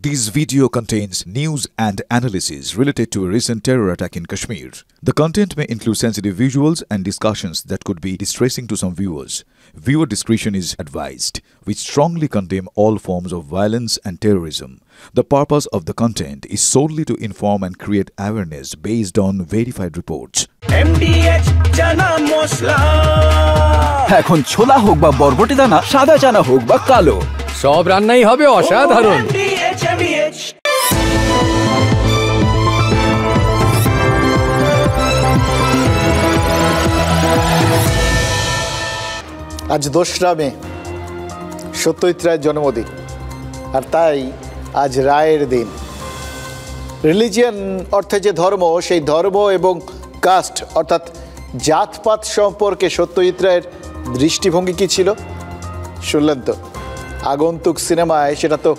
This video contains news and analysis related to a recent terror attack in Kashmir. The content may include sensitive visuals and discussions that could be distressing to some viewers. Viewer discretion is advised. We strongly condemn all forms of violence and terrorism. The purpose of the content is solely to inform and create awareness based on verified reports. MDH chana mosla এখন ছোলা হোক বা বরবটি দানা, সাদা চানা হোক বা কালো, সব রান্নাই হবে অসাধারণ। MDH আজ 2রা মে সত্যজিৎ রায়ের জন্মদিন, আর তাই আজ রায়ের দিন। রিলিজিয়ান অর্থে যে ধর্ম, সেই ধর্ম এবং কাস্ট অর্থাৎ জাতপাত সম্পর্কে সত্যজিৎ রায়ের দৃষ্টিভঙ্গি কী ছিল শুনলেন তো। আগন্তুক সিনেমায় সেটা তো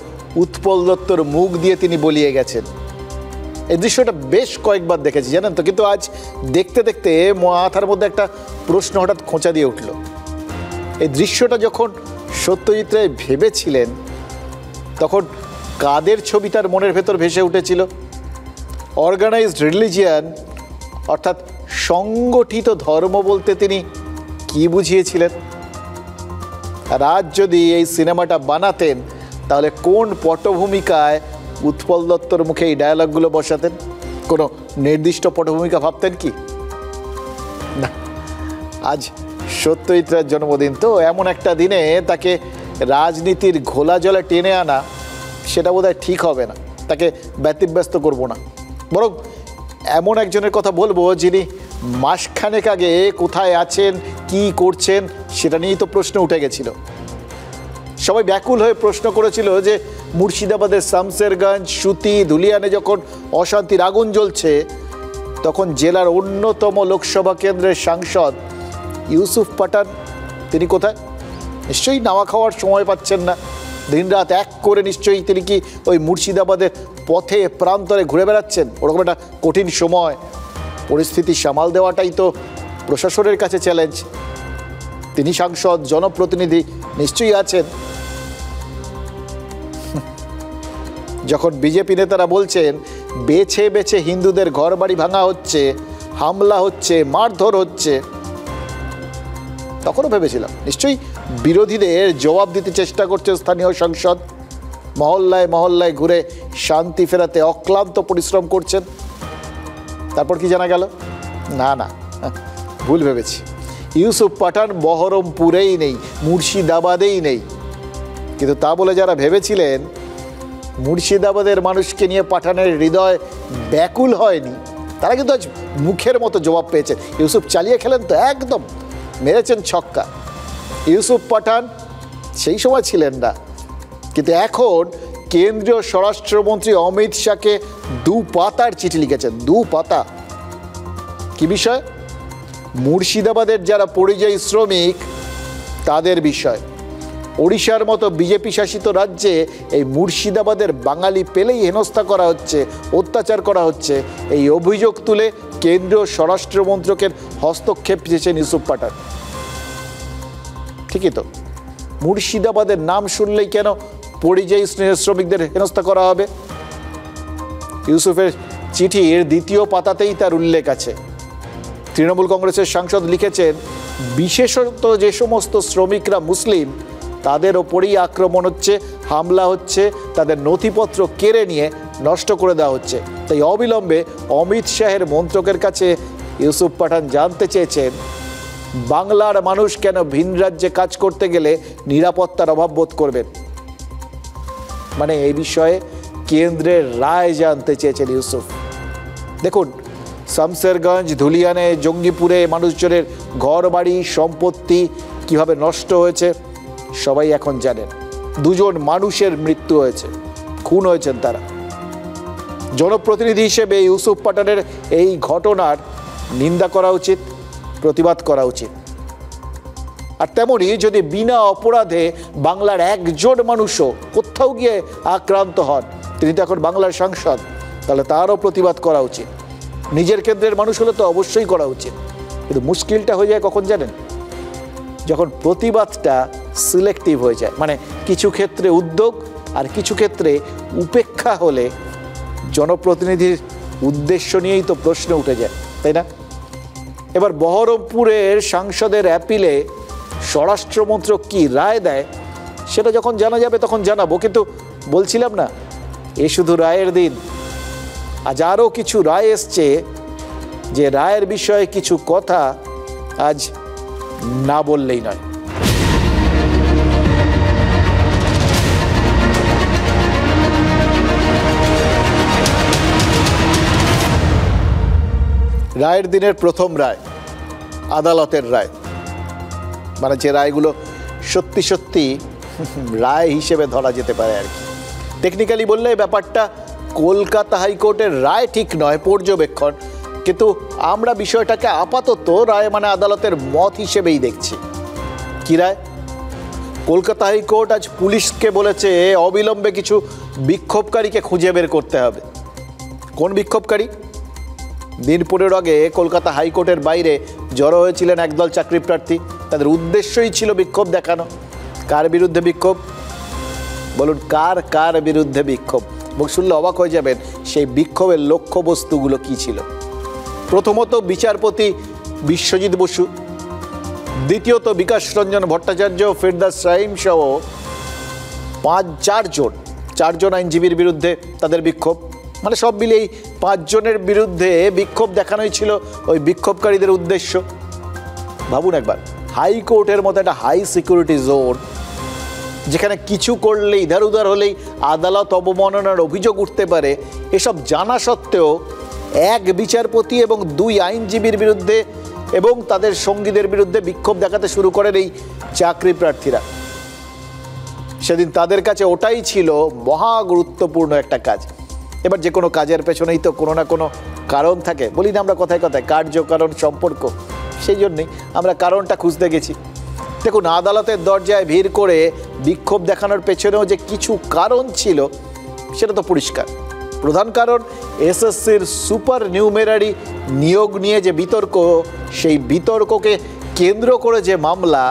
উৎপল দত্তর মুখ দিয়ে তিনি বলিয়ে গেছেন। এই দৃশ্যটা বেশ কয়েকবার দেখেছি জানেন তো, কিন্তু আজ দেখতে দেখতে মাথার মধ্যে একটা প্রশ্ন হঠাৎ খোঁচা দিয়ে উঠল। এই দৃশ্যটা যখন সত্যজিৎ রায় ভেবেছিলেন, তখন কাদের ছবি তার মনের ভেতর ভেসে উঠেছিল? অর্গানাইজড রিলিজিয়ান অর্থাৎ সংগঠিত ধর্ম বলতে তিনি কি বুঝিয়েছিলেন? আর আজ যদি এই সিনেমাটা বানাতেন, তাহলে কোন পটভূমিকায় উৎপল দত্তর মুখে এই ডায়ালগগুলো বসাতেন? কোনো নির্দিষ্ট পটভূমিকা ভাবতেন কি? না, আজ সত্যজিৎ রায়ের জন্মদিন, তো এমন একটা দিনে তাকে রাজনীতির ঘোলা জলে টেনে আনা, সেটা বোধহয় ঠিক হবে না। তাকে ব্যতিব্যস্ত করব না, বরং এমন একজনের কথা বলবো যিনি মাসখানেক আগে কোথায় আছেন, কি করছেন, সেটা নিয়েই তো প্রশ্ন উঠে গেছিল। সবাই ব্যাকুল হয়ে প্রশ্ন করেছিল যে মুর্শিদাবাদের শামসেরগঞ্জ, সুতি, ধুলিয়ানে যখন অশান্তির আগুন জ্বলছে, তখন জেলার অন্যতম লোকসভা কেন্দ্রের সাংসদ ইউসুফ পাঠান তিনি কোথায়? নিশ্চয়ই নাওয়া খাওয়ার সময় পাচ্ছেন না, দিনরাত এক করে নিশ্চয়ই তিনি কি ওই মুর্শিদাবাদের পথে প্রান্তরে ঘুরে বেড়াচ্ছেন? ওরকম একটা কঠিন সময়, পরিস্থিতি সামাল দেওয়াটাই তো প্রশাসনের কাছে চ্যালেঞ্জ। তিনি সাংসদ, জনপ্রতিনিধি, নিশ্চয়ই আছেন। যখন বিজেপি নেতারা বলছেন বেছে বেছে হিন্দুদের ঘরবাড়ি ভাঙা হচ্ছে, হামলা হচ্ছে, মারধর হচ্ছে, তখনও ভেবেছিলাম নিশ্চয়ই বিরোধীদের জবাব দিতে চেষ্টা করছে স্থানীয় সাংসদ, মহল্লায় মহল্লায় ঘুরে শান্তি ফেরাতে অক্লান্ত পরিশ্রম করছেন। তারপর কি জানা গেল? না না, ভুল ভেবেছি। ইউসুফ পাঠান বহরমপুরেই নেই, মুর্শিদাবাদেই নেই। কিন্তু তা বলে যারা ভেবেছিলেন মুর্শিদাবাদের মানুষকে নিয়ে পাঠানের হৃদয় ব্যাকুল হয়নি, তারা কিন্তু আজ মুখের মতো জবাব পেয়েছেন। ইউসুফ চালিয়ে খেলেন তো, একদম মেরেছেন ছক্কা। ইউসুফ পাঠান সেই সময় ছিলেন না, কিন্তু এখন কেন্দ্রীয় স্বরাষ্ট্রমন্ত্রী অমিত শাহকে 2 পাতার চিঠি লিখেছেন। 2 পাতা। কি বিষয়? মুর্শিদাবাদের যারা পরিযায়ী শ্রমিক তাদের বিষয়। ওড়িশার মতো বিজেপি শাসিত রাজ্যে এই মুর্শিদাবাদের বাঙালি পেলেই হেনস্থা করা হচ্ছে, অত্যাচার করা হচ্ছে, এই অভিযোগ তুলে কেন্দ্রীয় স্বরাষ্ট্রমন্ত্রকের হস্তক্ষেপ চেয়েছেন ইউসুফ পাঠান। ঠিকই তো, মুর্শিদাবাদের নাম শুনলেই কেন পরিযায়ী শ্রমিকদের হেনস্থা করা হবে? ইউসুফের চিঠির 2য় পাতাতেই তার উল্লেখ আছে। তৃণমূল কংগ্রেসের সাংসদ লিখেছেন, বিশেষত যে সমস্ত শ্রমিকরা মুসলিম, তাদের ওপরেই আক্রমণ হচ্ছে, হামলা হচ্ছে, তাদের নথিপত্র কেড়ে নিয়ে নষ্ট করে দেওয়া হচ্ছে। তাই অবিলম্বে অমিত শাহের মন্ত্রকের কাছে ইউসুফ পাঠান জানতে চেয়েছেন, বাংলার মানুষ কেন ভিন রাজ্যে কাজ করতে গেলে নিরাপত্তার অভাব বোধ করবেন? মানে এই বিষয়ে কেন্দ্রের রায় জানতে চেয়েছেন ইউসুফ। দেখুন, শামসেরগঞ্জ, ধুলিয়ানে, জঙ্গিপুরে মানুষজনের ঘর বাড়ি সম্পত্তি কিভাবে নষ্ট হয়েছে সবাই এখন জানেন। 2 জন মানুষের মৃত্যু হয়েছে, খুন হয়েছেন তারা। জনপ্রতিনিধি হিসেবে ইউসুফ পাঠানের এই ঘটনার নিন্দা করা উচিত, প্রতিবাদ করা উচিত। আর তেমনি যদি বিনা অপরাধে বাংলার একজন মানুষও কোথাও গিয়ে আক্রান্ত হন, তিনি তো এখন বাংলার সাংসদ, তাহলে তারও প্রতিবাদ করা উচিত। নিজের কেন্দ্রের মানুষ হলে তো অবশ্যই করা উচিত। কিন্তু মুশকিলটা হয়ে যায় কখন জানেন? যখন প্রতিবাদটা সিলেক্টিভ হয়ে যায়, মানে কিছু ক্ষেত্রে উদ্যোগ, আর কিছু ক্ষেত্রে উপেক্ষা হলে জনপ্রতিনিধির উদ্দেশ্য নিয়েই তো প্রশ্ন উঠে যায়, তাই না? এবার বহরমপুরের সাংসদের অ্যাপিলে স্বরাষ্ট্রমন্ত্রক কি রায় দেয় সেটা যখন জানা যাবে তখন জানাবো, কিন্তু বলছিলাম না এ শুধু রায়ের দিন। আজ আরও কিছু রায় এসছে, যে রায়ের বিষয়ে কিছু কথা আজ না বললেই নয়। রায়ের দিনের প্রথম রায় আদালতের রায়, মানে যে রায়গুলো সত্যি সত্যি রায় হিসেবে ধরা যেতে পারে আর কি। টেকনিক্যালি বললে ব্যাপারটা কলকাতা হাইকোর্টের রায় ঠিক নয়, পর্যবেক্ষণ, কিন্তু আমরা বিষয়টাকে আপাতত রায় মানে আদালতের মত হিসেবেই দেখছি। কি রায়? কলকাতা হাইকোর্ট আজ পুলিশকে বলেছে অবিলম্বে কিছু বিক্ষোভকারীকে খুঁজে বের করতে হবে। কোন বিক্ষোভকারী? দিন 15 আগে কলকাতা হাইকোর্টের বাইরে জড়ো হয়েছিলেন একদল চাকরি প্রার্থী। তাদের উদ্দেশ্যই ছিল বিক্ষোভ দেখানো। কার বিরুদ্ধে বিক্ষোভ? বলুন, কার বিরুদ্ধে বিক্ষোভ? এবং শুনলে অবাক হয়ে যাবেন সেই বিক্ষোভের লক্ষ্যবস্তুগুলো কি ছিল। প্রথমত বিচারপতি বিশ্বজিৎ বসু, দ্বিতীয়ত বিকাশ রঞ্জন ভট্টাচার্য, ফেরদাস রাহিম সহ 4জন আইনজীবীর বিরুদ্ধে তাদের বিক্ষোভ। মানে সব মিলিয়েই 5 জনের বিরুদ্ধে বিক্ষোভ দেখানোই ছিল ওই বিক্ষোভকারীদের উদ্দেশ্য। ভাবুন একবার, হাইকোর্টের মতো একটা হাই সিকিউরিটি জোন, যেখানে কিছু করলেই ইধার উধার হলেই আদালত অবমাননার অভিযোগ উঠতে পারে, এসব জানা সত্ত্বেও এক বিচারপতি এবং 2 আইনজীবীর বিরুদ্ধে এবং তাদের সঙ্গীদের বিরুদ্ধে বিক্ষোভ দেখাতে শুরু করেন এই চাকরি প্রার্থীরা। সেদিন তাদের কাছে ওটাই ছিল মহা গুরুত্বপূর্ণ একটা কাজ। এবার যে কোনো কাজের পেছনেই তো কোনো না কোনো কারণ থাকে, বলি না আমরা কথায় কথায় কার্যকারণ সম্পর্ক, সেই জন্যেই আমরা কারণটা খুঁজতে গেছি। দেখুন, আদালতের দরজায় ভিড় করে বিক্ষোভ দেখানোর পেছনেও যে কিছু কারণ ছিল সেটা তো পরিষ্কার। প্রধান কারণ এসএসসির সুপার নিউমেরারি নিয়োগ নিয়ে যে বিতর্ক, সেই বিতর্ককে কেন্দ্র করে যে মামলা,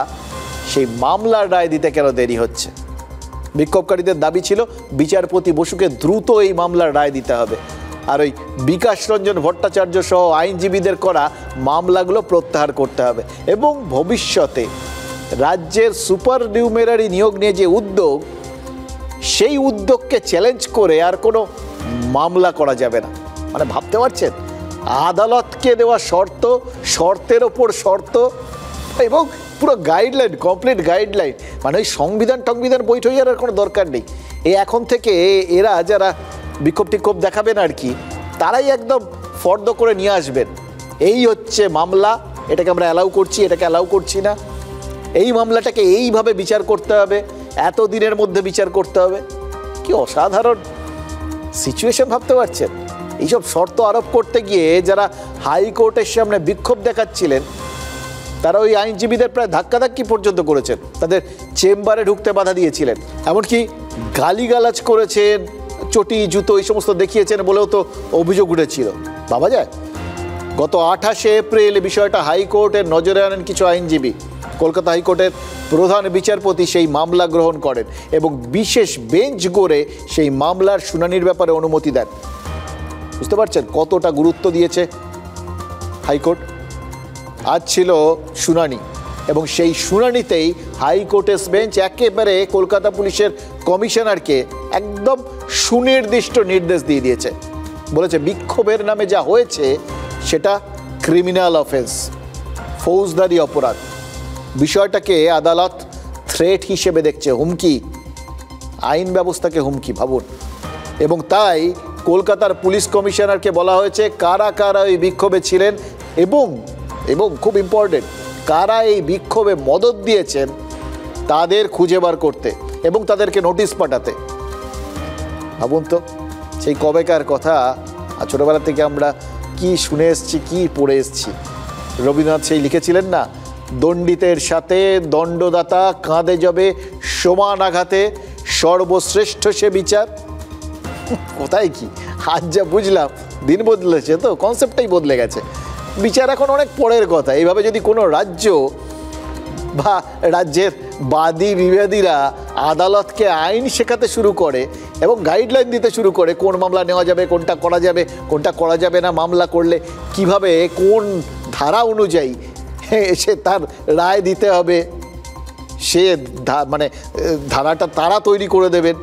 সেই মামলার রায় দিতে কেন দেরি হচ্ছে। বিক্ষোভকারীদের দাবি ছিল বিচারপতি বসুকে দ্রুত এই মামলার রায় দিতে হবে, আর ওই বিকাশ রঞ্জন ভট্টাচার্য সহ আইনজীবীদের করা মামলাগুলো প্রত্যাহার করতে হবে, এবং ভবিষ্যতে রাজ্যের সুপার নিউমেরারি নিয়োগ নিয়ে যে উদ্যোগ, সেই উদ্যোগকে চ্যালেঞ্জ করে আর কোনো মামলা করা যাবে না। মানে ভাবতে পারছেন, আদালতকে দেওয়া শর্তের ওপর শর্ত, এবং পুরো গাইডলাইন, কমপ্লিট গাইডলাইন। মানে ওই সংবিধান বৈঠক আর কোনো দরকার নেই। এখন থেকে এরা যারা বিক্ষোভ টিক্ষোভ দেখাবেন আর কি, তারাই একদম ফর্দ করে নিয়ে আসবেন, এই হচ্ছে মামলা, এটাকে আমরা অ্যালাউ করছি, এটাকে অ্যালাউ করছি না, এই মামলাটাকে এইভাবে বিচার করতে হবে, এত দিনের মধ্যে বিচার করতে হবে। কি অসাধারণ সিচুয়েশন, ভাবতে পারছেন? এইসব শর্ত আরোপ করতে গিয়ে যারা হাইকোর্টের সামনে বিক্ষোভ দেখাচ্ছিলেন, তারা ওই আইনজীবীদের প্রায় ধাক্কাধাক্কি পর্যন্ত করেছেন, তাদের চেম্বারে ঢুকতে বাধা দিয়েছিলেন, এমনকি গালিগালাজ করেছেন, চটি জুতো এই সমস্ত দেখিয়েছেন বলেও তো অভিযোগ উঠেছিল। ভাবা যায়, গত 28শে এপ্রিল বিষয়টা হাইকোর্টের নজরে আনেন কিছু আইনজীবী। কলকাতা হাইকোর্টের প্রধান বিচারপতি সেই মামলা গ্রহণ করেন এবং বিশেষ বেঞ্চ গড়ে সেই মামলার শুনানির ব্যাপারে অনুমতি দেন। বুঝতে পারছেন কতটা গুরুত্ব দিয়েছে হাইকোর্ট? আজ ছিল শুনানি, এবং সেই শুনানিতেই হাইকোর্টের বেঞ্চ একেবারে কলকাতা পুলিশের কমিশনারকে একদম সুনির্দিষ্ট নির্দেশ দিয়ে দিয়েছে। বলেছে বিক্ষোভের নামে যা হয়েছে সেটা ক্রিমিনাল অফেন্স, ফৌজদারি অপরাধ। বিষয়টাকে আদালত থ্রেট হিসেবে দেখছে, হুমকি, আইন ব্যবস্থাকে হুমকি, ভাবুন। এবং তাই কলকাতার পুলিশ কমিশনারকে বলা হয়েছে কারা কারা এই বিক্ষোভে ছিলেন এবং খুব ইম্পর্টেন্ট, কারা এই বিক্ষোভে মদত দিয়েছেন তাদের খুঁজে বার করতে এবং তাদেরকে নোটিশ পাঠাতে। ভাবুন তো, সেই কবেকার কথা, ছোটোবেলা থেকে আমরা কি শুনে এসছি, কি পড়ে এসছি। রবীন্দ্রনাথ সেই লিখেছিলেন না, দণ্ডিতের সাথে দণ্ডদাতা কাঁধে যাবে সমান আঘাতে, সর্বশ্রেষ্ঠ সে বিচার। কোথায় কি, আজ যা বুঝলাম, দিন বদলেছে তো, কনসেপ্টটাই বদলে গেছে। বিচার এখন অনেক পরের কথা। এইভাবে যদি কোনো রাজ্য বা রাজ্যের বাদী বিবাদীরা আদালতকে আইন শেখাতে শুরু করে এবং গাইডলাইন দিতে শুরু করে কোন মামলা নেওয়া যাবে, কোনটা করা যাবে না, মামলা করলে কিভাবে কোন ধারা অনুযায়ী সে তার রায় দিতে হবে, সে মানে ধারাটা তারা তৈরি করে দেবেন।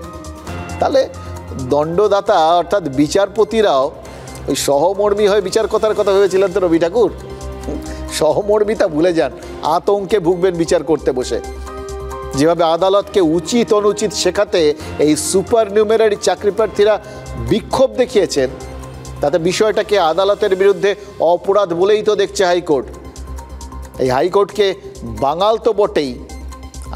তাহলে দণ্ডদাতা অর্থাৎ বিচারপতিরাও ওই সহমর্মী হয়ে বিচারকতার কথা ভেবেছিলেন তো রবি ঠাকুর? সহমর্মিতা ভুলে যান, আতঙ্কে ভুগবেন বিচার করতে বসে। যেভাবে আদালতকে উচিত অনুচিত শেখাতে এই সুপার নিউমেরারি চাকরি প্রার্থীরা বিক্ষোভ দেখিয়েছেন, তাতে বিষয়টাকে আদালতের বিরুদ্ধে অপরাধ বলেই তো দেখছে হাইকোর্ট। এই হাইকোর্টকে বাঙাল তো বটেই,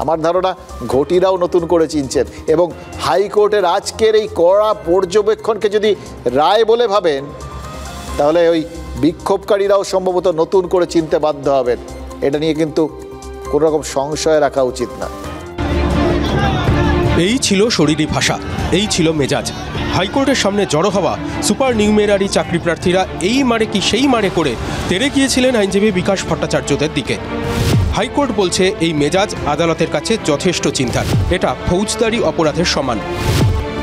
আমার ধারণা ঘটিরাও নতুন করে চিনছেন, এবং হাইকোর্টের আজকের এই কড়া পর্যবেক্ষণকে যদি রায় বলে ভাবেন, তাহলে ওই বিক্ষোভকারীরাও সম্ভবত নতুন করে চিনতে বাধ্য হবেন। এটা নিয়ে কিন্তু কোনো রকম সংশয় রাখা উচিত না। এই ছিল শরীরী ভাষা, এই ছিল মেজাজ। হাইকোর্টের সামনে জড়ো হওয়া সুপার নিউমেরারি চাকরি প্রার্থীরা এই মারে কি সেই মারে করে তেড়ে গিয়েছিলেন আইনজীবী বিকাশ ভট্টাচার্যদের দিকে। হাইকোর্ট বলছে এই মেজাজ আদালতের কাছে যথেষ্ট চিন্তার, এটা ফৌজদারি অপরাধের সমান।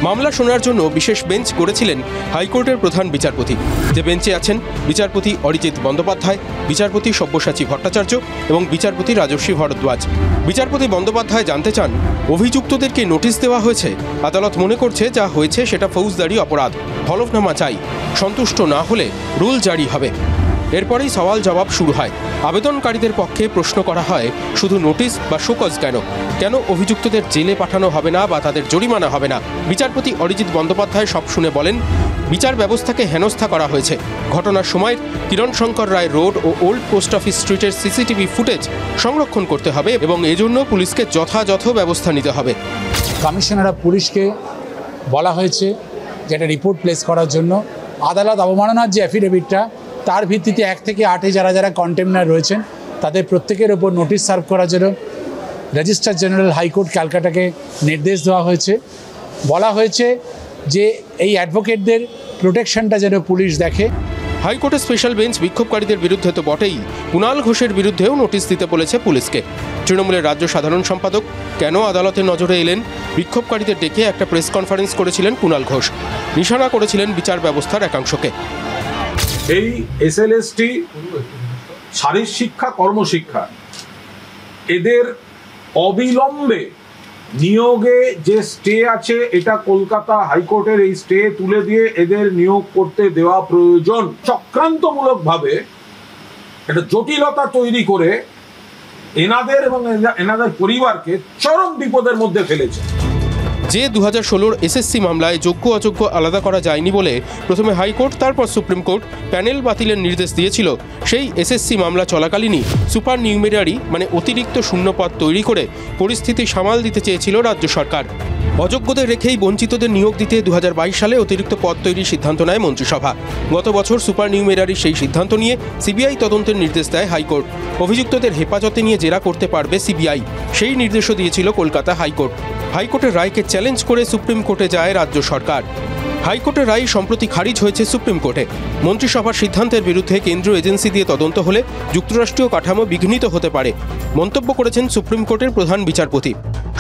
মামলা শোনার জন্য বিশেষ বেঞ্চ করেছিলেন হাইকোর্টের প্রধান বিচারপতি, যে বেঞ্চে আছেন বিচারপতি অরিজিৎ বন্দ্যোপাধ্যায়, বিচারপতি সব্যসাচী ভট্টাচার্য এবং বিচারপতি রাজর্ষি ভরদ্বাজ। বিচারপতি বন্দ্যোপাধ্যায় জানতে চান, অভিযুক্তদেরকে নোটিশ দেওয়া হয়েছে, আদালত মনে করছে যা হয়েছে সেটা ফৌজদারি অপরাধ, হলফনামা চাই, সন্তুষ্ট না হলে রুল জারি হবে। এরপরেই সওয়াল জবাব শুরু হয়। আবেদনকারীদের পক্ষে প্রশ্ন করা হয়, শুধু নোটিশ বা শোকজ কেন অভিযুক্তদের জেলে পাঠানো হবে না বা তাদের জরিমানা হবে না? বিচারপতি অরিজিৎ বন্দ্যোপাধ্যায় সব শুনে বলেন, বিচার ব্যবস্থাকে হেনস্থা করা হয়েছে। ঘটনার সময় কিরণ শঙ্কর রায় রোড ও ওল্ড পোস্ট অফিস স্ট্রিটের সিসিটিভি ফুটেজ সংরক্ষণ করতে হবে এবং এজন্য পুলিশকে যথাযথ ব্যবস্থা নিতে হবে। কমিশনার অফ পুলিশকে বলা হয়েছে যে একটা রিপোর্ট প্লেস করার জন্য। আদালত অবমাননার যে অ্যাফিডেভিটটা, তার ভিত্তিতে 1 থেকে 8 যারা কন্টেমনার রয়েছেন তাদের প্রত্যেকের ওপর নোটিশ সার্ভ করার জন্য রেজিস্ট্রার জেনারেল হাইকোর্ট ক্যালকাটাকে নির্দেশ দেওয়া হয়েছে। বলা হয়েছে যে এই অ্যাডভোকেটদের প্রোটেকশনটা যেন পুলিশ দেখে। হাইকোর্টের স্পেশাল বেঞ্চ বিক্ষোভকারীদের বিরুদ্ধে তো বটেই, কুণাল ঘোষের বিরুদ্ধেও নোটিশ দিতে বলেছে পুলিশকে। তৃণমূলের রাজ্য সাধারণ সম্পাদক কেন আদালতের নজরে এলেন? বিক্ষোভকারীদের ডেকে একটা প্রেস কনফারেন্স করেছিলেন কুণাল ঘোষ, নিশানা করেছিলেন বিচার ব্যবস্থার একাংশকে। এই এসএলএসটি শারীর শিক্ষা, কর্মশিক্ষা, এদের অবিলম্বে নিয়োগে যে স্টে আছে, এটা কলকাতা হাইকোর্টের এই স্টে তুলে দিয়ে এদের নিয়োগ করতে দেওয়া প্রয়োজন। চক্রান্তমূলকভাবে একটা জটিলতা তৈরি করে এনাদের এবং এনাদের পরিবারকে চরম বিপদের মধ্যে ফেলেছে। যে 2016 এসএসসি মামলায় যোগ্য অযোগ্য আলাদা করা যায়নি বলে প্রথমে হাইকোর্ট তারপর সুপ্রিম কোর্ট প্যানেল বাতিলের নির্দেশ দিয়েছিল, সেই এসএসসি মামলা চলাকালীনই সুপার নিউমেরারি মানে অতিরিক্ত শূন্যপদ তৈরি করে পরিস্থিতি সামাল দিতে চেয়েছিল রাজ্য সরকার। অযোগ্যদের রেখেই বঞ্চিতদের নিয়োগ দিতে 2022 সালে অতিরিক্ত পদ তৈরির সিদ্ধান্ত নেয় মন্ত্রিসভা। গত বছর সুপার নিউমেরারির সেই সিদ্ধান্ত নিয়ে সিবিআই তদন্তের নির্দেশ দেয় হাইকোর্ট। অভিযুক্তদের হেফাজতে নিয়ে জেরা করতে পারবে সিবিআই, সেই নির্দেশও দিয়েছিল কলকাতা হাইকোর্ট। হাইকোর্টের রায়কে চ্যালেঞ্জ করে সুপ্রিম কোর্টে যায় রাজ্য সরকার। হাইকোর্টের রায় সম্প্রতি খারিজ হয়েছে সুপ্রিম কোর্টে। মন্ত্রিসভার সিদ্ধান্তের বিরুদ্ধে কেন্দ্রীয় এজেন্সি দিয়ে তদন্ত হলে যুক্তরাষ্ট্রীয় কাঠামো বিঘ্নিত হতে পারে, মন্তব্য করেছেন সুপ্রিম কোর্টের প্রধান বিচারপতি।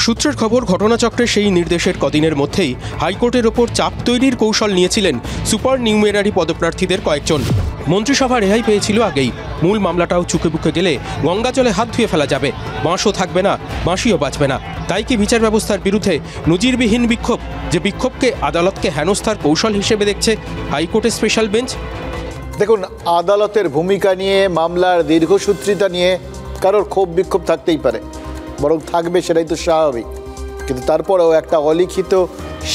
সূত্রের খবর, ঘটনাচক্রে সেই নির্দেশের কদিনের মধ্যেই হাইকোর্টের ওপর চাপ তৈরির কৌশল নিয়েছিলেন সুপার নিউমেরারি পদপ্রার্থীদের কয়েকজন। মন্ত্রিসভা রেহাই পেয়েছিল আগেই, মূল মামলাটাও চুকে বুকে গেলে গঙ্গা জলে হাত ধুয়ে ফেলা যাবে, বাঁশও থাকবে না, বাঁশিও বাঁচবে না। তাই কি বিচার ব্যবস্থার বিরুদ্ধে নজিরবিহীন বিক্ষোভ, যে বিক্ষোভকে আদালতকে হেনস্থার কৌশল হিসেবে দেখছে হাইকোর্টের স্পেশাল বেঞ্চ? দেখুন, আদালতের ভূমিকা নিয়ে, মামলার দীর্ঘসূত্রিতা নিয়ে কারোর ক্ষোভ বিক্ষোভ থাকতেই পারে, বরং থাকবে, সেটাই তো স্বাভাবিক। কিন্তু তারপরেও একটা অলিখিত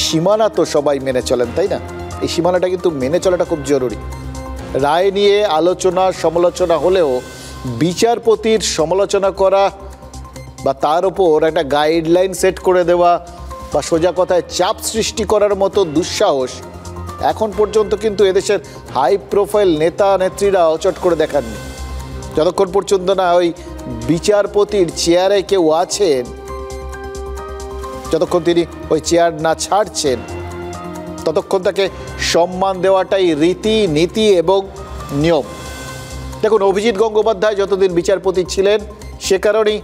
সীমানা তো সবাই মেনে চলেন, তাই না? এই সীমানাটা কিন্তু মেনে চলাটা খুব জরুরি। রায় নিয়ে আলোচনা সমালোচনা হলেও বিচারপতির সমালোচনা করা বা তার ওপর একটা গাইডলাইন সেট করে দেওয়া বা সোজা কথায় চাপ সৃষ্টি করার মতো দুঃসাহস এখন পর্যন্ত কিন্তু এদেশের হাই প্রোফাইল নেতা নেত্রীরা অচট করে দেখাননি। যতক্ষণ পর্যন্ত না ওই বিচারপতির চেয়ারে কেউ আছেন, যতক্ষণ তিনি ওই চেয়ার না ছাড়ছেন, ততক্ষণ তাকে সম্মান দেওয়াটাই রীতি, নীতি এবং নিয়ম। দেখুন, অভিজিৎ গঙ্গোপাধ্যায় যতদিন বিচারপতি ছিলেন, সে কারণেই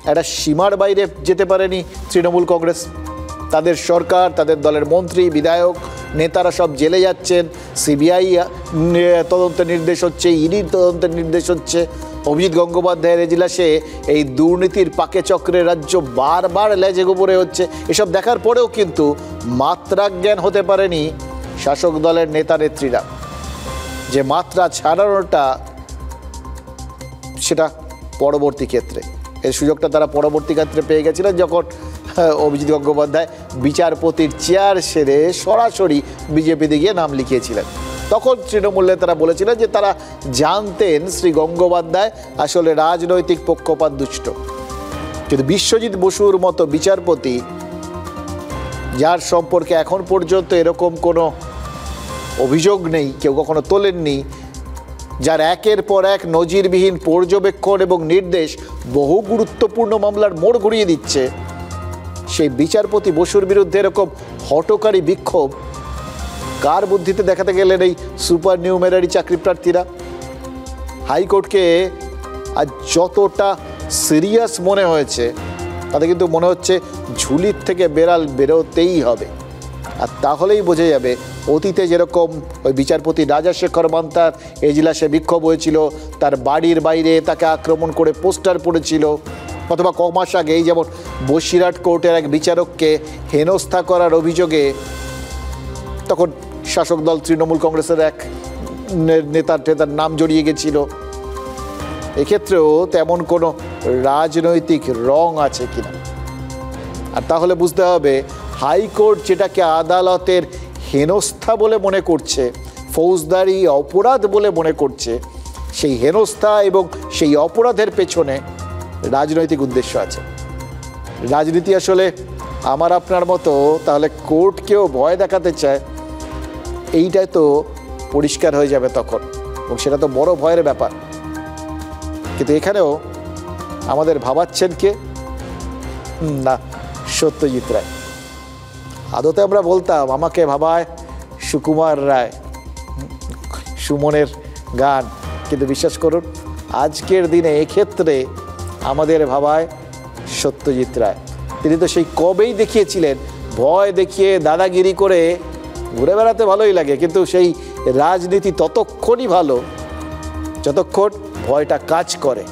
একটা সীমার বাইরে যেতে পারেনি তৃণমূল কংগ্রেস। তাদের সরকার, তাদের দলের মন্ত্রী, বিধায়ক, নেতারা সব জেলে যাচ্ছেন, সিবিআই তদন্তের নির্দেশ হচ্ছে, ইডির তদন্তের নির্দেশ হচ্ছে। অভিজিৎ গঙ্গোপাধ্যায়ের এজলাসে এই দুর্নীতির পাকে চক্রের রাজ্য বারবার লেজে গোবরে হচ্ছে। এসব দেখার পরেও কিন্তু মাত্রাজ্ঞান হতে পারেনি শাসক দলের নেতা নেত্রীরা। যে মাত্রা ছাড়ানোটা সেটা পরবর্তী ক্ষেত্রে, এর সুযোগটা তারা পরবর্তী ক্ষেত্রে পেয়ে গেছিলেন যখন অভিজিৎ গঙ্গোপাধ্যায় বিচারপতির চেয়ার সেরে সরাসরি বিজেপিতে গিয়ে নাম লিখিয়েছিলেন। তখন তৃণমূল নেতারা বলেছিলেন যে তারা জানতেন শ্রী গঙ্গোপাধ্যায় আসলে রাজনৈতিক পক্ষপাত দুষ্ট। কিন্তু বিশ্বজিৎ বসুর মতো বিচারপতি, যার সম্পর্কে এখন পর্যন্ত এরকম কোনো অভিযোগ নেই, কেউ কখনো তোলেননি, যার একের পর এক নজিরবিহীন পর্যবেক্ষণ এবং নির্দেশ বহু গুরুত্বপূর্ণ মামলার মোড় ঘুরিয়ে দিচ্ছে, সেই বিচারপতি বসুর বিরুদ্ধে এরকম হঠকারী বিক্ষোভ কার বুদ্ধিতে দেখাতে গেলেন এই সুপার নিউমেরারি চাকরি প্রার্থীরা? হাইকোর্টকে আজ যতটা সিরিয়াস মনে হয়েছে, তাতে কিন্তু মনে হচ্ছে ঝুলির থেকে বেড়াল বেরোতেই হবে। আর তাহলেই বোঝা যাবে অতীতে যেরকম ওই বিচারপতি রাজাশেখর মান্তার এজলাসে বিক্ষোভ হয়েছিল, তার বাড়ির বাইরে তাকে আক্রমণ করে পোস্টার পড়েছিল, অথবা কমাস আগে এই যেমন বসিরহাট কোর্টের এক বিচারককে হেনস্থা করার অভিযোগে তখন শাসক দল তৃণমূল কংগ্রেসের এক নেতার নাম জড়িয়ে গেছিল। এক্ষেত্রেও তেমন কোনো রাজনৈতিক রং আছে কিনা। আর তাহলে বুঝতে হবে হাইকোর্ট যেটাকে আদালতের হেনস্থা বলে মনে করছে, ফৌজদারি অপরাধ বলে মনে করছে, সেই হেনস্থা এবং সেই অপরাধের পেছনে রাজনৈতিক উদ্দেশ্য আছে। রাজনীতি আসলে আমার আপনার মতো তাহলে কোর্টকেও ভয় দেখাতে চায়, এইটাই তো পরিষ্কার হয়ে যাবে তখন, এবং সেটা তো বড় ভয়ের ব্যাপার। কিন্তু এখানেও আমাদের ভাবাচ্ছেন কে? না, সত্যজিৎ রায়। আদতে আমরা বলতাম আমাকে ভাবায় সুকুমার রায়, সুমনের গান, কিন্তু বিশ্বাস করুন আজকের দিনে এক্ষেত্রে আমাদের ভাবায় সত্যজিৎ রায়। তিনি তো সেই কবেই দেখিয়েছিলেন, ভয় দেখিয়ে দাদাগিরি করে ঘুরে বেড়াতে ভালোই লাগে, কিন্তু সেই রাজনীতি ততক্ষণই ভালো যতক্ষণ ভয়টা কাজ করে।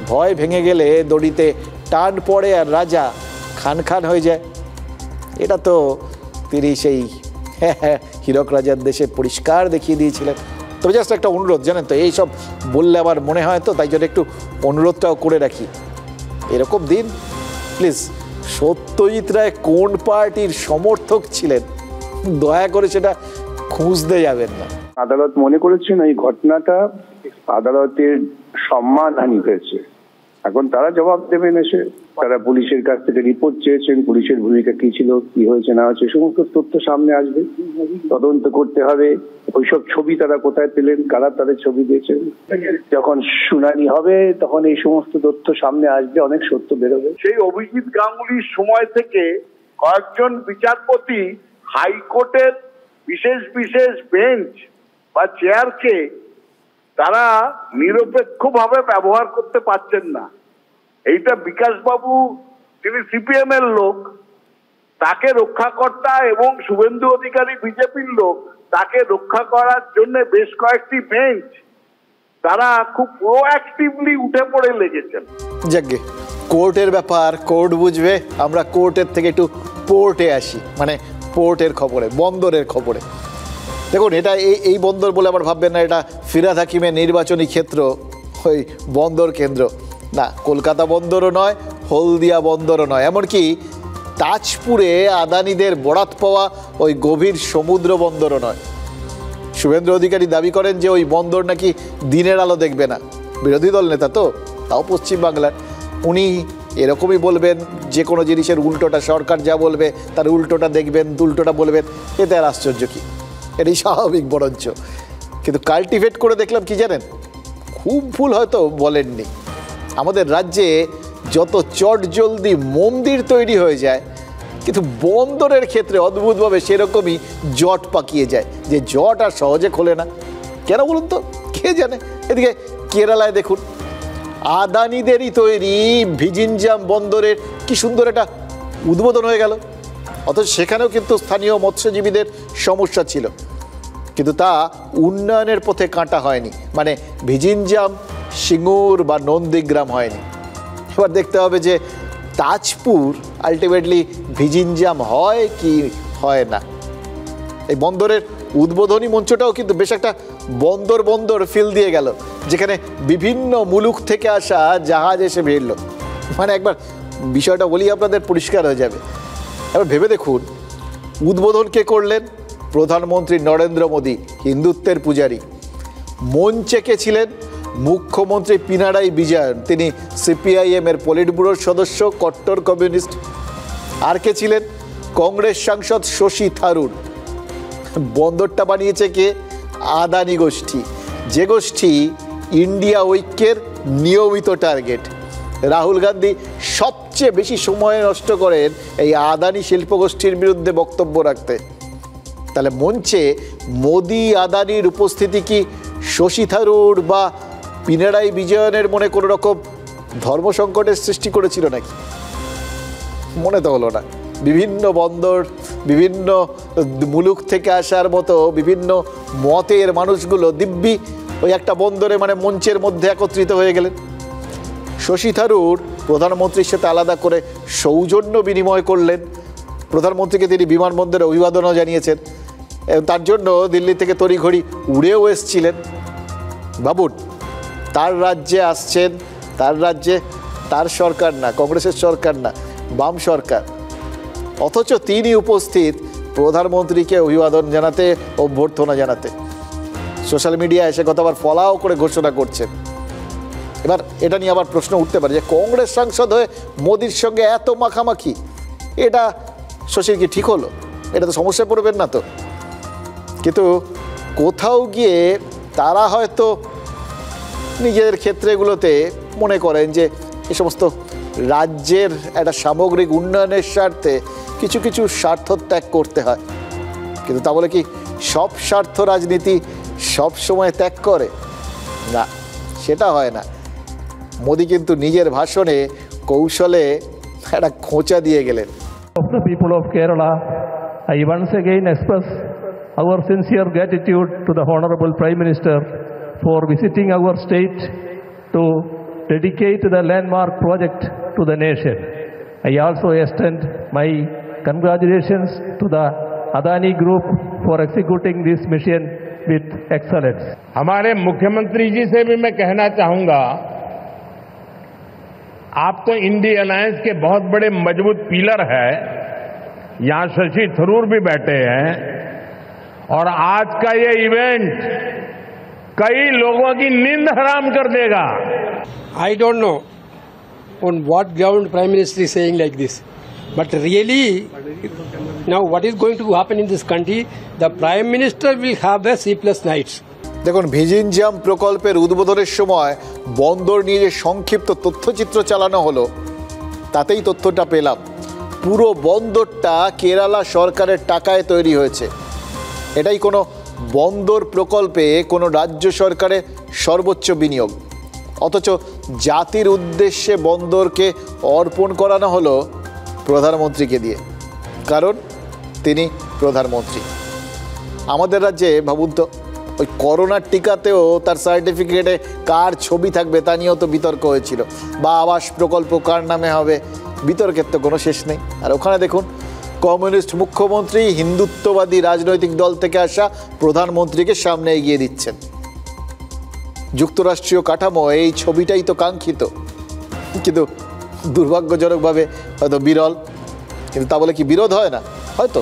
ভয় ভেঙে গেলে দড়িতে টান পড়ে আর রাজা খান খান হয়ে যায়। এটা তো তিনি সেই হীরক রাজার দেশে পরিষ্কার দেখিয়ে দিয়েছিলেন। তবে জাস্ট একটা অনুরোধ, জানেন তো, এইসব বললে আবার মনে হয় তো, তাই জন্য একটু অনুরোধটাও করে রাখি। এরকম দিন প্লিজ সত্যজিৎ রায় কোন পার্টির সমর্থক ছিলেন দয়া করে সেটা খুঁজতে যাবেন না। আদালত মনে করেছেন এই ঘটনাটা আদালতের সম্মানহানি হয়েছে। এখন তারা জবাব দেবেন এসে। তারা পুলিশের কাছ থেকে রিপোর্ট চেয়েছেন, পুলিশের ভূমিকা কি ছিল, কি হয়েছে না হয়েছে, সমস্ত তথ্য সামনে আসবে, তদন্ত করতে হবে। ওইসব ছবি তারা কোথায় পেলেন, কারা তাদের ছবি দিয়েছেন, যখন শুনানি হবে তখন এই সমস্ত তথ্য সামনে আসবে, অনেক সত্য বেরোবে। সেই অভিজিৎ গাঙ্গুলির সময় থেকে কয়েকজন বিচারপতি হাইকোর্টের বিশেষ বিশেষ বেঞ্চ বা চেয়ারকে তারা নিরপেক্ষভাবে ব্যবহার করতে পারছেন না। এইটা বিকাশ বাবু, তিনি সিপিএম এর লোক, তাকে রক্ষাকর্তা, এবং শুভেন্দু অধিকারী বিজেপির লোক, তাকে রক্ষা করার জন্য বেশ কয়েকটি বেঞ্চ তারা খুব প্রোঅ্যাক্টিভলি উঠে পড়ে লেগেছেন। যাকে কোর্টের ব্যাপার কোর্ট বুঝবে, আমরা কোর্টের থেকে একটু পোর্টে আসি, মানে পোর্টের খবরে, বন্দরের খবরে। দেখুন, এটা এই বন্দর বলে আবার ভাববেন না এটা ফিরহাদ হাকিমের নির্বাচনী ক্ষেত্র, ওই বন্দর কেন্দ্র না, কলকাতা বন্দরও নয়, হলদিয়া বন্দরও নয়, এমনকি তাজপুরে আদানিদের বরাত পাওয়া ওই গভীর সমুদ্র বন্দরও নয়। শুভেন্দু অধিকারী দাবি করেন যে ওই বন্দর নাকি দিনের আলো দেখবে না, বিরোধী দল নেতা তো, তাও পশ্চিমবাংলার। উনি এরকমই বলবেন, যে কোনো জিনিসের উল্টোটা, সরকার যা বলবে তার উল্টোটা দেখবেন, উল্টোটা বলবেন, এতে আর আশ্চর্য কি, এটাই স্বাভাবিক বরঞ্চ। কিন্তু কাল্টিভেট করে দেখলাম কি জানেন, খুব ভুল হয়তো বলেননি, আমাদের রাজ্যে যত চটজলদি মন্দির তৈরি হয়ে যায়, কিন্তু বন্দরের ক্ষেত্রে অদ্ভুতভাবে সেরকমই জট পাকিয়ে যায়, যে জট আর সহজে খোলে না। কেন বলুন তো, কে জানে। এদিকে কেরালায় দেখুন, আদানিদেরই তৈরি ভিজিনজাম বন্দরের কি সুন্দর একটা উদ্বোধন হয়ে গেল, অথচ সেখানেও কিন্তু স্থানীয় মৎস্যজীবীদের সমস্যা ছিল, কিন্তু তা উন্নয়নের পথে কাঁটা হয়নি, মানে ভিজিনজাম সিঙ্গুর বা নন্দীগ্রাম হয়নি। এবার দেখতে হবে যে তাজপুর আলটিমেটলি ভিজিনজাম হয় কি হয় না। এই বন্দরের উদ্বোধনী মঞ্চটাও কিন্তু বেশ একটা বন্দর বন্দর ফিল দিয়ে গেল, যেখানে বিভিন্ন মুলুক থেকে আসা জাহাজ এসে ভিড়ল। মানে একবার বিষয়টা বলি আপনাদের, পরিষ্কার হয়ে যাবে। এবার ভেবে দেখুন, উদ্বোধন কে করলেন? প্রধানমন্ত্রী নরেন্দ্র মোদী, হিন্দুত্বের পূজারী। মঞ্চে কে ছিলেন? মুখ্যমন্ত্রী পিনারাই বিজয়ন, তিনি সিপিআইএম এর পলিট ব্যুরোর সদস্য, কট্টর কমিউনিস্ট। আর কে ছিলেন? কংগ্রেস সাংসদ শশী থারুর। বন্দরটা বানিয়েছে কে? আদানি গোষ্ঠী, যে গোষ্ঠী ইন্ডিয়া ঐক্যের নিয়মিত টার্গেট। রাহুল গান্ধী সবচেয়ে বেশি সময় নষ্ট করেন এই আদানি শিল্পগোষ্ঠীর বিরুদ্ধে বক্তব্য রাখতে। তাহলে মঞ্চে মোদি আদানির উপস্থিতি কি শশী থারুর বা পিনারাই বিজয়নের মনে কোনো রকম ধর্ম সংকটের সৃষ্টি করেছিল নাকি? মনে তো হলো না। বিভিন্ন বন্দর, বিভিন্ন মুলুক থেকে আসার মতো বিভিন্ন মতের মানুষগুলো দিব্যি ওই একটা বন্দরে মানে মঞ্চের মধ্যে একত্রিত হয়ে গেলেন। শশী থারুর প্রধানমন্ত্রীর সাথে আলাদা করে সৌজন্য বিনিময় করলেন। প্রধানমন্ত্রীকে তিনি বিমানবন্দরে অভিবাদনও জানিয়েছেন, তার জন্য দিল্লি থেকে তড়িঘড়ি উড়েও এসছিলেন। ভাবুন, তার রাজ্যে আসছেন, তার রাজ্যে তার সরকার না, কংগ্রেসের সরকার না, বাম সরকার, অথচ তিনি উপস্থিত প্রধানমন্ত্রীকে অভিবাদন জানাতে, অভ্যর্থনা জানাতে। সোশ্যাল মিডিয়ায় এসে কথা আবার ফলাও করে ঘোষণা করছেন। এবার এটা নিয়ে আবার প্রশ্ন উঠতে পারে যে কংগ্রেস সাংসদ হয়ে মোদির সঙ্গে এত মাখামাখি, এটা শশীর কি ঠিক হলো? এটা তো সমস্যায় পড়বেন না তো? কিন্তু কোথাও গিয়ে তারা হয়তো নিজেদের ক্ষেত্রগুলোতে মনে করেন যে এই সমস্ত রাজ্যের একটা সামগ্রিক উন্নয়নের স্বার্থে কিছু কিছু স্বার্থ ত্যাগ করতে হয়। কিন্তু তা বলে কি সব স্বার্থ রাজনীতি সব সময় ত্যাগ করে? না, সেটা হয় না। মোদি কিন্তু নিজের ভাষণে কৌশলে একটা খোঁচা দিয়ে গেলেন। Of the people of Kerala, I once again express our sincere gratitude to the Honorable Prime Minister for visiting our state to dedicate the landmark project to the nation. I also extend my congratulations to the Adani Group for executing this mission with excellence. हमारे मुख्यमंत्री जी से भी मैं कहना चाहूंगा, आप तो INDI alliance के बहुत बड़े मजबूत पिलर है, यहां शशि थरूर भी बैठे हैं, और आज का ये इवेंट कई लोगों की नींद हराम कर देगा। I don't know on what ground Prime Minister is saying like this, but really now what is going to happen in this country, the Prime Minister will have the sleepless nights. দেখুন, ভিজিনজাম প্রকল্পের উদ্বোধনের সময় বন্দর নিয়ে যে সংক্ষিপ্ত তথ্যচিত্র চালানো হলো, তাতেই তথ্যটা পেলাম পুরো বন্দরটা কেরালা সরকারের টাকায় তৈরি হয়েছে। এটাই কোনো বন্দর প্রকল্পে কোনো রাজ্য সরকারের সর্বোচ্চ বিনিয়োগ, অথচ জাতির উদ্দেশ্যে বন্দরকে অর্পণ করানো হলো প্রধানমন্ত্রীকে দিয়ে, কারণ তিনি প্রধানমন্ত্রী। আমাদের রাজ্যে ভাবুন তো, ওই করোনার টিকাতেও তার সার্টিফিকেটে কার ছবি থাকবে তা নিয়েও তো বিতর্ক হয়েছিল, বা আবাস প্রকল্প কার নামে হবে, বিতর্কের তো কোনো শেষ নেই। আর ওখানে দেখুন, কমিউনিস্ট মুখ্যমন্ত্রী হিন্দুত্ববাদী রাজনৈতিক দল থেকে আসা প্রধানমন্ত্রীকে সামনে এগিয়ে দিচ্ছেন। যুক্তরাষ্ট্রীয় কাঠামো এই ছবিটাই তো কাঙ্ক্ষিত, কিন্তু দুর্ভাগ্যজনকভাবে হয়তো বিরল। কিন্তু তা বলে কি বিরোধ হয় না? হয়তো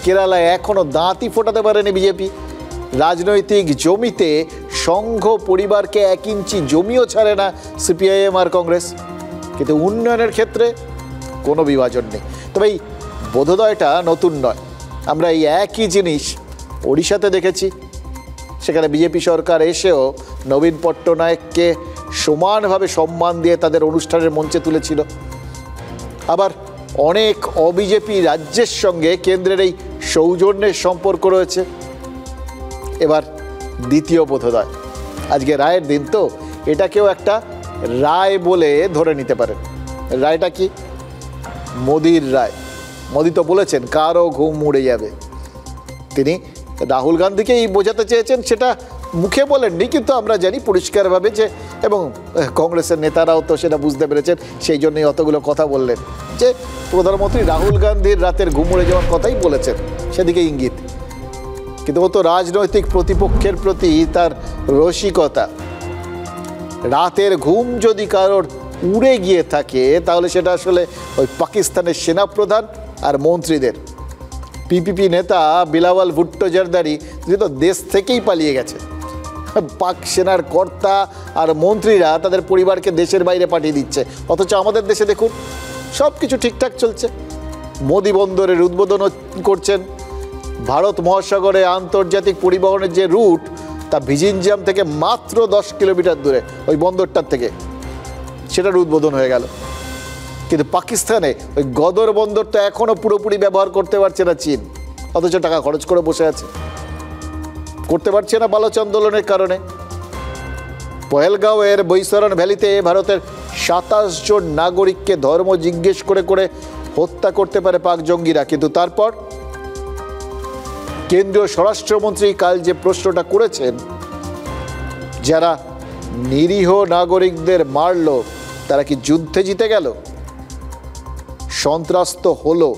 কেরালায় এখনও দাঁতই ফোটাতে পারেনি বিজেপি। রাজনৈতিক জমিতে সংঘ পরিবারকে 1 ইঞ্চি জমিও ছাড়ে না সিপিআইএম আর কংগ্রেস, কিন্তু উন্নয়নের ক্ষেত্রে কোনো বিভাজন নেই। তবে এই বোধোদয়টা নতুন নয়, আমরা এই একই জিনিস ওড়িশাতে দেখেছি। সেখানে বিজেপি সরকার এসেও নবীন পট্টনায়ককে সমানভাবে সম্মান দিয়ে তাদের অনুষ্ঠানের মঞ্চে তুলেছিল। আবার অনেক অবিজেপি রাজ্যের সঙ্গে কেন্দ্রের এই সৌজন্যের সম্পর্ক রয়েছে। এবার দ্বিতীয় বোধোদয়, আজকে রায়ের দিন তো, এটাকেও একটা রায় বলে ধরে নিতে পারেন। রায়টা কি? মোদির রায়। মোদি তো বলেছেন কারও ঘুম উড়ে যাবে। তিনি রাহুল গান্ধীকেই বোঝাতে চেয়েছেন, সেটা মুখে বলেননি, কিন্তু আমরা জানি পরিষ্কারভাবে যে, এবং কংগ্রেসের নেতারাও তো সেটা বুঝতে পেরেছেন, সেই জন্যই অতগুলো কথা বললেন যে প্রধানমন্ত্রী রাহুল গান্ধীর রাতের ঘুম উড়ে যাওয়ার কথাই বলেছেন, সেদিকে ইঙ্গিত। কিন্তু ও তো রাজনৈতিক প্রতিপক্ষের প্রতি তার রসিকতা। রাতের ঘুম যদি কারোর উড়ে গিয়ে থাকে তাহলে সেটা আসলে ওই পাকিস্তানের সেনাপ্রধান আর মন্ত্রীদের। পিপিপি নেতা বিলাওয়াল ভুট্টো জারদারি তিনি তো দেশ থেকেই পালিয়ে গেছে। পাক সেনার কর্তা আর মন্ত্রীরা তাদের পরিবারকে দেশের বাইরে পাঠিয়ে দিচ্ছে, অথচ আমাদের দেশে দেখুন সব কিছু ঠিকঠাক চলছে। মোদি বন্দরের উদ্বোধন করছেন, ভারত মহাসাগরে আন্তর্জাতিক পরিবহনের যে রুট তা ভিজিনজাম থেকে মাত্র 10 কিলোমিটার দূরে ওই বন্দরটার থেকে, সেটার উদ্বোধন হয়ে গেল। কিন্তু পাকিস্তানে ওই গদর বন্দর তো এখনও পুরোপুরি ব্যবহার করতে পারছে না চীন, অথচ টাকা খরচ করে বসে আছে। করতে পারছে না বালোচ আন্দোলনের কারণে। পহেলগাঁওয়ের বৈসরণ ভ্যালিতে ভারতের 27 জন নাগরিককে ধর্ম জিজ্ঞেস করে করে হত্যা করতে পারে পাক জঙ্গিরা, কিন্তু তারপর কেন্দ্রীয় স্বরাষ্ট্রমন্ত্রী কাল যে প্রশ্নটা করেছেন, যারা নিরীহ নাগরিকদের মারল তারা কি যুদ্ধে জিতে গেল? সন্ত্রস্ত হলো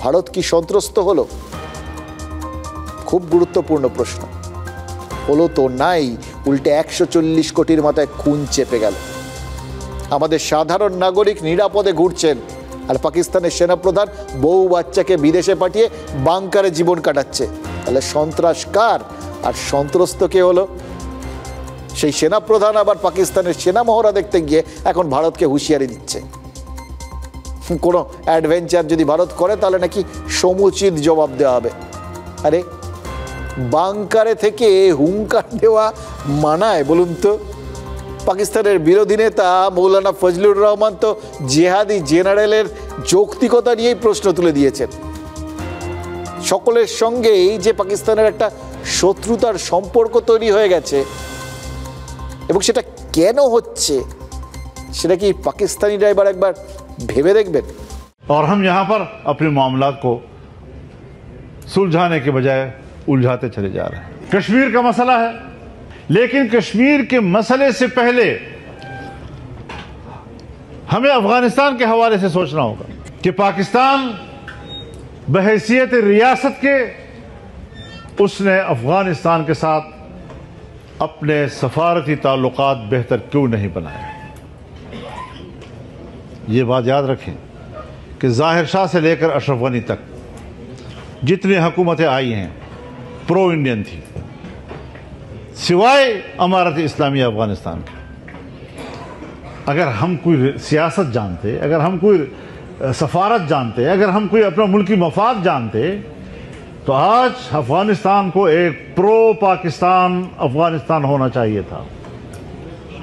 ভারত? কি সন্ত্রস্ত হলো? খুব গুরুত্বপূর্ণ প্রশ্ন। হলো তো নাই, উল্টে 140 কোটির মাথায় খুন চেপে গেল। আমাদের সাধারণ নাগরিক নিরাপদে ঘুরছেন, আর পাকিস্তানের সেনাপ্রধান বউ বাচ্চাকে বিদেশে পাঠিয়ে বাংকারে জীবন কাটাচ্ছে। তাহলে সন্ত্রাস কার আর সন্ত্রস্ত কে হলো? সেই সেনাপ্রধান আবার পাকিস্তানের সেনা মহড়া দেখতে গিয়ে এখন ভারতকে হুঁশিয়ারি দিচ্ছে, কোনো অ্যাডভেঞ্চার যদি ভারত করে তাহলে নাকি সমুচিত জবাব দেওয়া হবে। আরে বাংকারে থেকে হুঙ্কার দেওয়া মানায় বলুন তো? পাকিস্তানের বিরোধী নেতা মৌলানা ফজলুর রহমান তো জেহাদি জেনারেলের যৌক্তিকতা নিয়েই প্রশ্ন তুলে দিয়েছেন। সকলের সঙ্গেই যে পাকিস্তানের একটা শত্রুতার সম্পর্ক তৈরি হয়ে গেছে, এবং সেটা কেন হচ্ছে সেটা কি পাকিস্তানিরা এবার একবার ভেবে দেখবেন। और हम यहाँ पर अपने मामलात को सुलझाने के बजाय उलझाते चले जा रहे हैं। कश्मीर का मसला है, लेकिन कश्मीर के मसले से पहले हमें अफगानिस्तान के हवाले से सोचना होगा कि पाकिस्तान बहैसियत रियासत के उसने अफगानिस्तान के साथ अपने सफारती ताल्लुकात बेहतर क्यों नहीं बनाए। ये बात याद रखें कि ज़ाहिर शाह से लेकर अशरफ गनी तक जितनी हुकूमतें आई हैं प्रो इंडियन थी, सिवाय अमारत इस्लामी अफगानिस्तान के। अगर हम कोई सियासत जानते, अगर हम कोई सफारत जानते, अगर हम कोई अपना मुल्की मफाद जानते, तो आज अफगानिस्तान को एक प्रो पाकिस्तान अफगानिस्तान होना चाहिए था।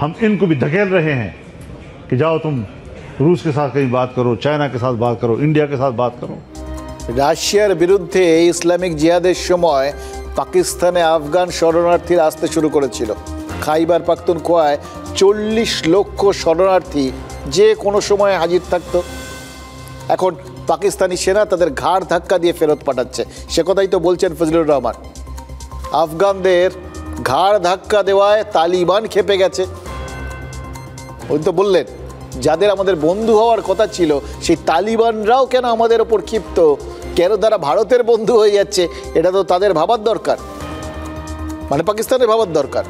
हम इनको भी धकेल रहे हैं कि जाओ तुम रूस के साथ कहीं बात करो, चाइना के साथ बात करो, इंडिया के साथ बात करो। রাশিয়ার বিরুদ্ধে ইসলামিক জিহাদের সময় পাকিস্তানে আফগান শরণার্থীরা আসতে শুরু করেছিল। খাইবার পাখতুনখোয়ায় 40 লক্ষ শরণার্থী যে কোনো সময় হাজির থাকতো। এখন পাকিস্তানি সেনা তাদের ঘাড় ধাক্কা দিয়ে ফেরত পাঠাচ্ছে, সে কথাই তো বলছেন ফজলুর রহমান। আফগানদের ঘাড় ধাক্কা দেওয়ায় তালিবান খেপে গেছে। ওই তো বললেন যাদের আমাদের বন্ধু হওয়ার কথা ছিল সেই তালিবানরাও কেন আমাদের ওপর ক্ষিপ্ত, কেন তারা ভারতের বন্ধু হয়ে যাচ্ছে, এটা তো তাদের ভাবার দরকার, মানে পাকিস্তানের ভাবার দরকার।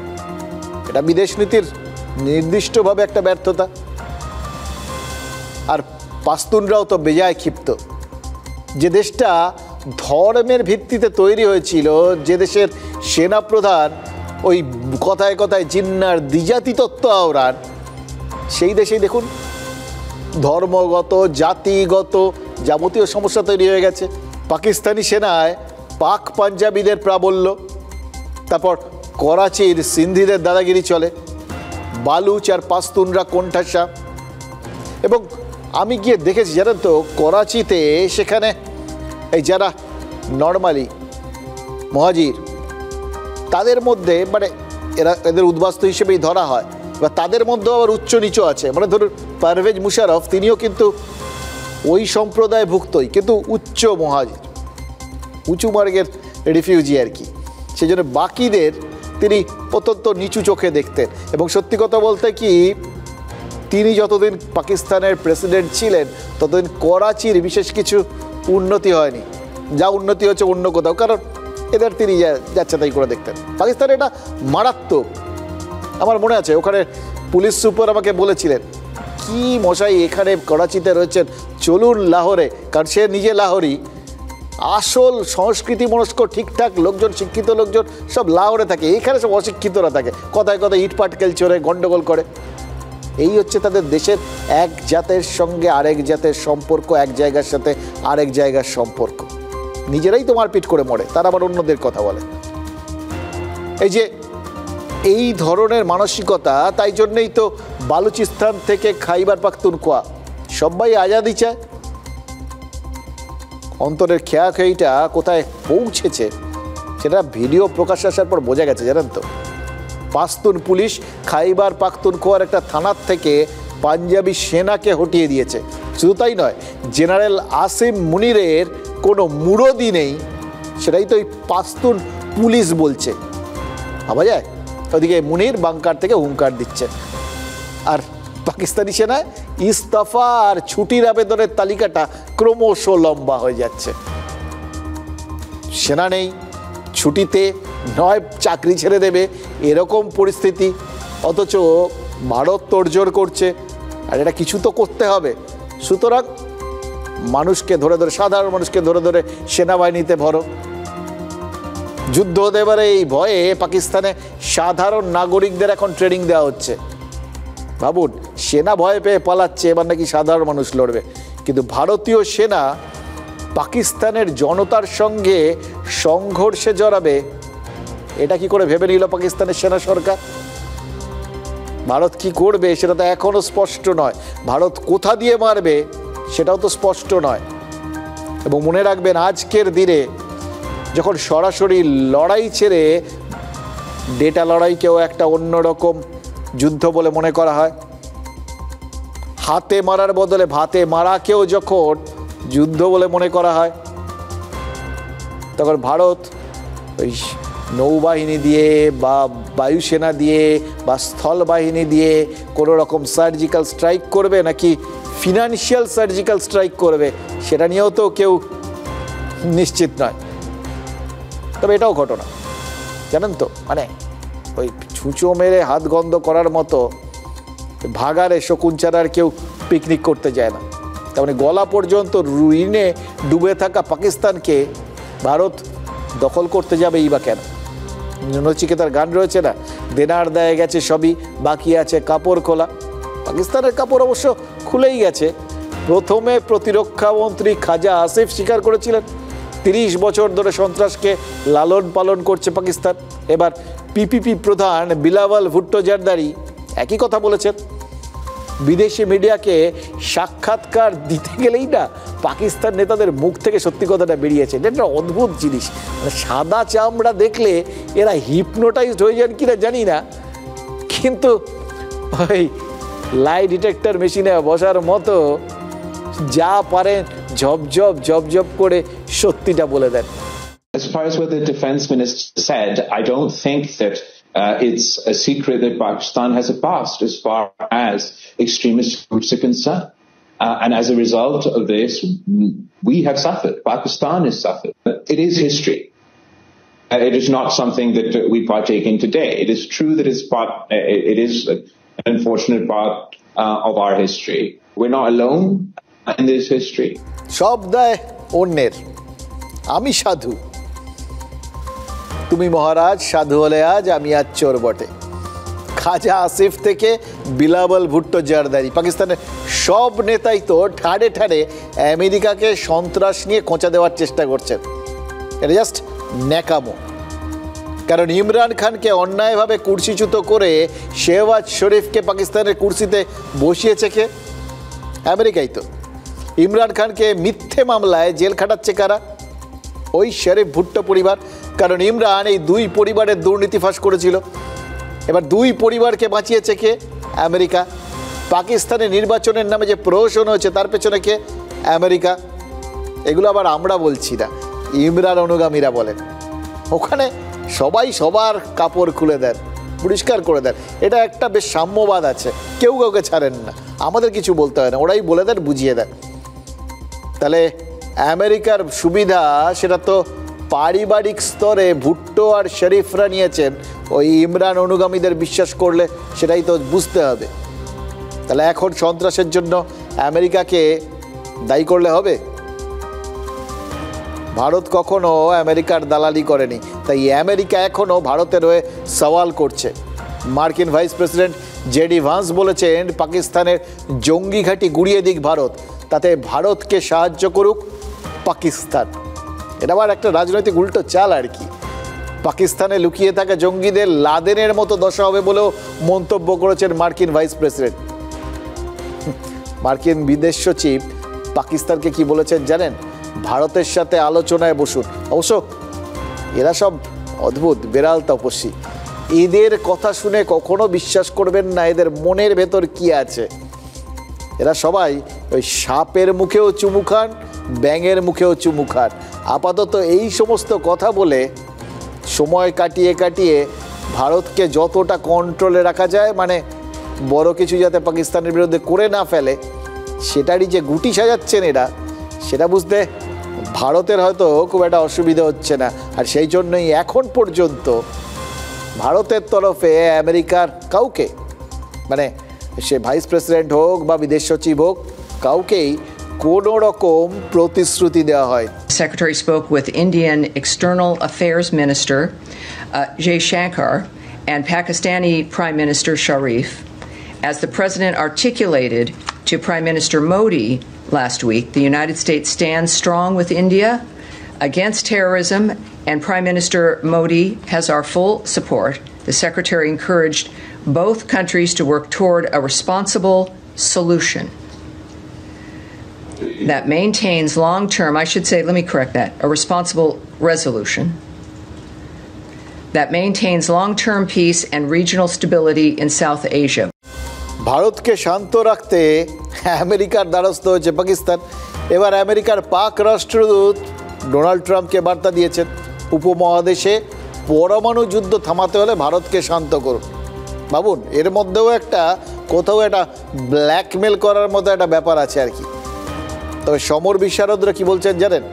এটা বিদেশ নীতির নির্দিষ্টভাবে একটা ব্যর্থতা। আর পাস্তুনরাও তো বেজায় ক্ষিপ্ত। যে দেশটা ধর্মের ভিত্তিতে তৈরি হয়েছিল, যে দেশের সেনাপ্রধান ওই কথায় কথায় জিন্নার দ্বিজাতি তত্ত্ব আওড়ান, সেই দেশেই দেখুন ধর্মগত জাতিগত যাবতীয় সমস্যা তৈরি হয়ে গেছে। পাকিস্তানি সেনায় পাক পাঞ্জাবিদের প্রাবল্য, তারপর করাচির সিন্ধিদের দাদাগিরি চলে, বালুচ আর পাস্তুনরা কোণঠাসা। এবং আমি গিয়ে দেখেছি জানেন তো, করাচিতে সেখানে এই যারা নর্মালি মহাজির তাদের মধ্যে মানে এদের উদ্বাস্তু হিসেবেই ধরা হয়, বা তাদের মধ্যেও আবার উচ্চ নিচু আছে, মানে ধরুন পারভেজ মুশারফ তিনিও কিন্তু ওই সম্প্রদায়ভুক্তই, কিন্তু উচ্চ মহাজির, উঁচু মার্গের রিফিউজি আর কি। সেই জন্য বাকিদের তিনি অত্যন্ত নিচু চোখে দেখতেন। এবং সত্যি কথা বলতে কি, তিনি যতদিন পাকিস্তানের প্রেসিডেন্ট ছিলেন ততদিন করাচির বিশেষ কিছু উন্নতি হয়নি, যা উন্নতি হচ্ছে অন্য কোথাও, কারণ এদের তিনি যাচ্ছে তাই করে দেখতেন। পাকিস্তানে এটা মারাত্মক। আমার মনে আছে ওখানে পুলিশ সুপার আমাকে বলেছিলেন, কি মশাই এখানে করাচিতে রয়েছেন, চলুন লাহোরে, কারণ সে নিজে লাহোরি। আসল সংস্কৃতি মনস্ক ঠিকঠাক লোকজন, শিক্ষিত লোকজন সব লাহোরে থাকে, এখানে সব অশিক্ষিতরা থাকে, কথায় কথায় ইট পাটকেল চড়ে গন্ডগোল করে। এই হচ্ছে তাদের দেশের এক জাতের সঙ্গে আরেক জাতের সম্পর্ক, এক জায়গার সাথে আরেক জায়গার সম্পর্ক। নিজেরাই তো মারপিট করে মরে, তারা আবার অন্যদের কথা বলে। এই যে এই ধরনের মানসিকতা, তাই জন্যই তো বালুচিস্তান থেকে খাইবার পাখতুনখোয়া সবাই আজাদি চায়। অন্তরের খেয়াখেইটা কোথায় পৌঁছেছে সেটা ভিডিও প্রকাশ আসার পর বোঝা গেছে, জানেন তো। পাশতুন পুলিশ খাইবার পাখতুনখোয়ার একটা থানার থেকে পাঞ্জাবি সেনাকে হটিয়ে দিয়েছে। শুধু তাই নয়, জেনারেল আসিম মুনিরের কোনো মুরদি নেই, সেটাই তো এই পাশতুন পুলিশ বলছে। ভাবা যায়? ওদিকে মুনির বাংকার থেকে হুঙ্কার দিচ্ছে, আর পাকিস্তানি সেনায় ইস্তফা আর ছুটির আবেদনের তালিকাটা ক্রমশ লম্বা হয়ে যাচ্ছে। সেনা নেই, ছুটিতে নয় চাকরি ছেড়ে দেবে, এরকম পরিস্থিতি। অথচ ভারত তোড়জোড় করছে, আর এটা কিছু তো করতে হবে। সুতরাং মানুষকে ধরে ধরে, সাধারণ মানুষকে ধরে ধরে সেনাবাহিনীতে ভরো। যুদ্ধ হতে পারে এই ভয়ে পাকিস্তানে সাধারণ নাগরিকদের এখন ট্রেনিং দেওয়া হচ্ছে। ভাবুন, সেনা ভয় পেয়ে পালাচ্ছে, এবার নাকি সাধারণ মানুষ লড়বে। কিন্তু ভারতীয় সেনা পাকিস্তানের জনতার সঙ্গে সংঘর্ষে জড়াবে, এটা কি করে ভেবে নিল পাকিস্তানের সেনা সরকার? ভারত কি করবে সেটা তো এখনো স্পষ্ট নয়, ভারত কোথা দিয়ে মারবে সেটাও তো স্পষ্ট নয়। এবং মনে রাখবেন, আজকের দিনে যখন সরাসরি লড়াই ছেড়ে ডেটা লড়াইকেও একটা অন্যরকম যুদ্ধ বলে মনে করা হয়, হাতে মারার বদলে ভাতে মারাকেও যখন যুদ্ধ বলে মনে করা হয়, তখন ভারত ওই নৌবাহিনী দিয়ে বা বায়ুসেনা দিয়ে বা স্থল বাহিনী দিয়ে কোনো রকম সার্জিক্যাল স্ট্রাইক করবে নাকি ফিনান্সিয়াল সার্জিক্যাল স্ট্রাইক করবে সেটা নিয়েও তো কেউ নিশ্চিত নয়। তবে এটাও ঘটনা, জানেন তো, মানে ওই ছুঁচো মেরে হাত গন্ধ করার মতো ভাগারে শকুনচারার কেউ পিকনিক করতে যায় না। তার মানে গলা পর্যন্ত রুইনে ডুবে থাকা পাকিস্তানকে ভারত দখল করতে যাবেই বা কেন? নচিকেতার গান রয়েছে না, দেনার দেয় গেছে সবই, বাকি আছে কাপড় খোলা। পাকিস্তানের কাপড় অবশ্য খুলেই গেছে। প্রথমে প্রতিরক্ষা মন্ত্রী খাজা আসিফ স্বীকার করেছিলেন 30 বছর ধরে সন্ত্রাসকে লালন পালন করছে পাকিস্তান। এবার পিপিপি প্রধান বিলাওয়াল ভুট্টো জারদারি একই কথা বলেছেন। বিদেশি মিডিয়াকে সাক্ষাৎকার দিতে গেলেই না পাকিস্তান নেতাদের মুখ থেকে সত্যি কথাটা বেরিয়েছে। এটা একটা অদ্ভুত জিনিস, মানে সাদা চামড়া দেখলে এরা হিপনোটাইজড হয়ে যান কিনা জানি না, কিন্তু ওই লাই ডিটেক্টর মেশিনে বসার মতো যা পারেন ঝপঝপ ঝপঝপ করে সত্যিটা বলে দেন। As far as what the defense minister said, I don't think that it's a secret that Pakistan has a past as far as extremist groups are concerned. And as a result of this, we have suffered. Pakistan has suffered. It is history. It is not something that we partake in today. It is true that it is an unfortunate part of our history. We're not alone in this history. সব দায় অন্যের, আমি সাধু, তুমি মহারাজ, সাধু হলে আজ আমি আজ চোর বটে। খাজা আসিফ থেকে বিলাওয়াল ভুট্টো জারদারি, পাকিস্তানের সব নেতাই তো ঠাড়ে ঠাড়ে আমেরিকাকে সন্ত্রাস নিয়ে খোঁচা দেওয়ার চেষ্টা করছেন। এটা জাস্ট ন্যাকামো। কারণ ইমরান খানকে অন্যায়ভাবে কুর্সিচ্যুত করে শেহবাজ শরীফকে পাকিস্তানের কুর্সিতে বসিয়েছে কে? আমেরিকাই তো। ইমরান খানকে মিথ্যে মামলায় জেল খাটাচ্ছে কারা? ওই শরীফ ভুট্টো পরিবার। কারণ ইমরান এই দুই পরিবারের দুর্নীতি ফাঁস করেছিল। এবার দুই পরিবারকে বাঁচিয়েছে কে? আমেরিকা। পাকিস্তানে নির্বাচনের নামে যে প্রহসন হয়েছে তার পেছনে কে? আমেরিকা। এগুলো আবার আমরা বলছি না, ইমরান অনুগামীরা বলেন। ওখানে সবাই সবার কাপড় খুলে দেন, পরিষ্কার করে দেন। এটা একটা বেশ সাম্যবাদ আছে, কেউ কাউকে ছাড়েন না, আমাদের কিছু বলতে হয় না, ওরাই বলে দেন, বুঝিয়ে দেন। তাহলে আমেরিকার সুবিধা সেটা তো পারিবারিক স্তরে ভুট্টো আর শরীফরা নিয়েছেন, ওই ইমরান অনুগামীদের বিশ্বাস করলে সেটাই তো বুঝতে হবে। তাহলে এখন সন্ত্রাসের জন্য আমেরিকাকে দায়ী করলে হবে? ভারত কখনো আমেরিকার দালালি করেনি, তাই আমেরিকা এখনও ভারতের হয়ে সওয়াল করছে। মার্কিন ভাইস প্রেসিডেন্ট জেডি ভান্স বলেছেন পাকিস্তানের জঙ্গি ঘাঁটি গুড়িয়ে দিক ভারত, তাতে ভারতকে সাহায্য করুক পাকিস্তান। এটা আবার একটা রাজনৈতিক উল্টো চাল আর কি। পাকিস্তানে লুকিয়ে থাকা জঙ্গিদের লাদেনের মতো দশা হবে বলেও মন্তব্য করেছেন মার্কিন ভাইস প্রেসিডেন্ট। মার্কিন বিদেশ সচিব পাকিস্তানকে কি বলেছেন জানেন? ভারতের সাথে আলোচনায় বসুন। অবশ্য এরা সব অদ্ভুত বেড়াল তপস্বী, এদের কথা শুনে কখনো বিশ্বাস করবেন না এদের মনের ভেতর কি আছে। এরা সবাই ওই সাপের মুখেও চুমু খান, ব্যাঙের মুখেও চুমু খান। আপাতত এই সমস্ত কথা বলে সময় কাটিয়ে কাটিয়ে ভারতকে যতটা কন্ট্রোলে রাখা যায়, মানে বড় কিছু যাতে পাকিস্তানের বিরুদ্ধে করে না ফেলে, সেটারই যে গুটি সাজাচ্ছেন এরা, সেটা বুঝতে ভারতের হয়তো খুব একটা অসুবিধা হচ্ছে না। আর সেই জন্যই এখন পর্যন্ত ভারতের তরফে আমেরিকার কাউকে, মানে সে ভাইস প্রেসিডেন্ট হোক বা বিদেশ সচিব হোক, কাউকেই কোনো রকম প্রতিশ্রুতি দেওয়া হয়। Secretary spoke with Indian External Affairs Minister Jay Shankar and Pakistani Prime Minister Sharif. As the President articulated to Prime Minister Modi last week, the United States stands strong with India against terrorism, and Prime Minister Modi has our full support. The Secretary encouraged both countries to work toward a responsible solution that maintains long-term, I should say, let me correct that, a responsible resolution that maintains long-term peace and regional stability in South Asia. ভারতকে শান্ত রাখতে আমেরিকার দ্বারস্থ হয়েছে পাকিস্তান। এবার আমেরিকার পাক রাষ্ট্রদূত Donald ট্রাম্পকে বার্তা দিয়েছেন, উপমহাদেশে পরমাণু যুদ্ধ থামাতে হলে ভারতকে শান্ত করুন। ভাবুন, এর মধ্যেও একটা কোথাও একটা ব্ল্যাকমেল করার মতো একটা ব্যাপার আছে আর কি। তবে সমর বিশারদরা কি বলছেন জানেন?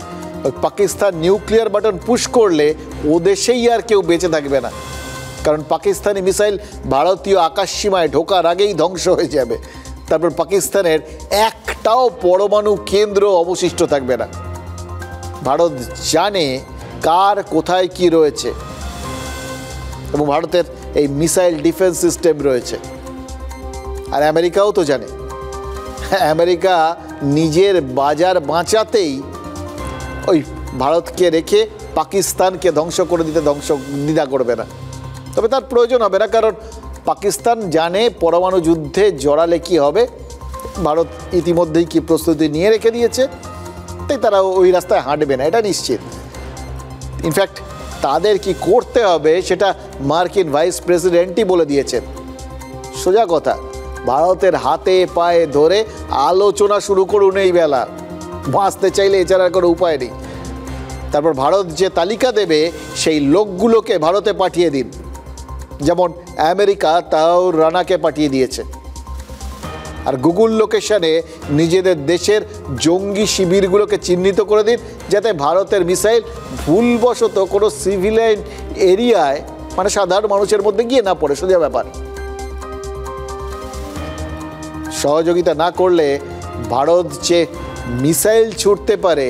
পাকিস্তান নিউক্লিয়ার বাটন পুশ করলে ও দেশেই আর কেউ বেঁচে থাকবে না, কারণ পাকিস্তানি মিসাইল ভারতীয় আকাশসীমায় ঢোকার আগেই ধ্বংস হয়ে যাবে। তারপর পাকিস্তানের একটাও পরমাণু কেন্দ্র অবশিষ্ট থাকবে না। ভারত জানে কার কোথায় কি রয়েছে, এবং ভারতের এই মিসাইল ডিফেন্স সিস্টেম রয়েছে। আর আমেরিকাও তো জানে। আমেরিকা নিজের বাজার বাঁচাতেই ওই ভারতকে রেখে পাকিস্তানকে ধ্বংস করে দিতে দ্বিধা করবে না। তবে তার প্রয়োজন হবে না, কারণ পাকিস্তান জানে পরমাণু যুদ্ধে জড়ালে কি হবে। ভারত ইতিমধ্যেই কি প্রস্তুতি নিয়ে রেখে দিয়েছে, তাই তারা ওই রাস্তায় হাঁটবে না, এটা নিশ্চিত। ইনফ্যাক্ট তাদের কি করতে হবে সেটা মার্কিন ভাইস প্রেসিডেন্টই বলে দিয়েছেন। সোজা কথা, ভারতের হাতে পায়ে ধরে আলোচনা শুরু করুন এই বেলা, বাঁচতে চাইলে এছাড়া কোনো উপায় নেই। তারপর ভারত যে তালিকা দেবে সেই লোকগুলোকে ভারতে পাঠিয়ে দিন, যেমন আমেরিকা তাও রানাকে পাঠিয়ে দিয়েছে। আর গুগল লোকেশনে নিজেদের দেশের জঙ্গি শিবিরগুলোকে চিহ্নিত করে দিন, যাতে ভারতের মিসাইল ভুলবশত কোনো সিভিলিয়ান এরিয়ায়, মানে সাধারণ মানুষের মধ্যে গিয়ে না পড়ে। সোজা ব্যাপার। সহযোগিতা না করলে ভারত যে মিসাইল ছুটতে পারে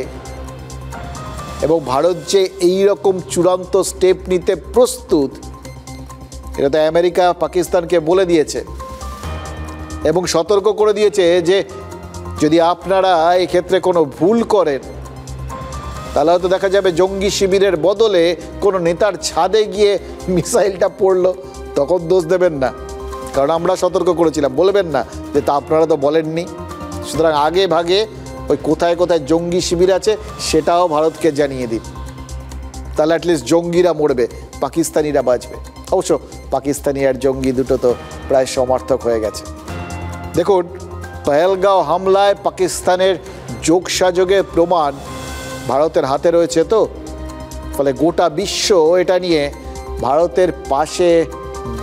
এবং ভারত যে এই রকম চূড়ান্ত স্টেপ নিতে প্রস্তুত, এটা তো আমেরিকা পাকিস্তানকে বলে দিয়েছে এবং সতর্ক করে দিয়েছে যে যদি আপনারা এক্ষেত্রে কোনো ভুল করেন তাহলে হয়তো দেখা যাবে জঙ্গি শিবিরের বদলে কোনো নেতার ছাদে গিয়ে মিসাইলটা পড়লো, তখন দোষ দেবেন না, কারণ আমরা সতর্ক করেছিলাম। বলবেন না যে তা আপনারা তো বলেননি। সুতরাং আগে ভাগে ওই কোথায় কোথায় জঙ্গি শিবির আছে সেটাও ভারতকে জানিয়ে দিন। তাহলে অ্যাটলিস্ট জঙ্গিরা মরবে, পাকিস্তানিরা বাঁচবে। অবশ্য পাকিস্তানি আর জঙ্গি দুটো তো প্রায় সমর্থক হয়ে গেছে। দেখুন, পহেলগাঁও হামলায় পাকিস্তানের যোগসাযোগের প্রমাণ ভারতের হাতে রয়েছে, তো ফলে গোটা বিশ্ব এটা নিয়ে ভারতের পাশে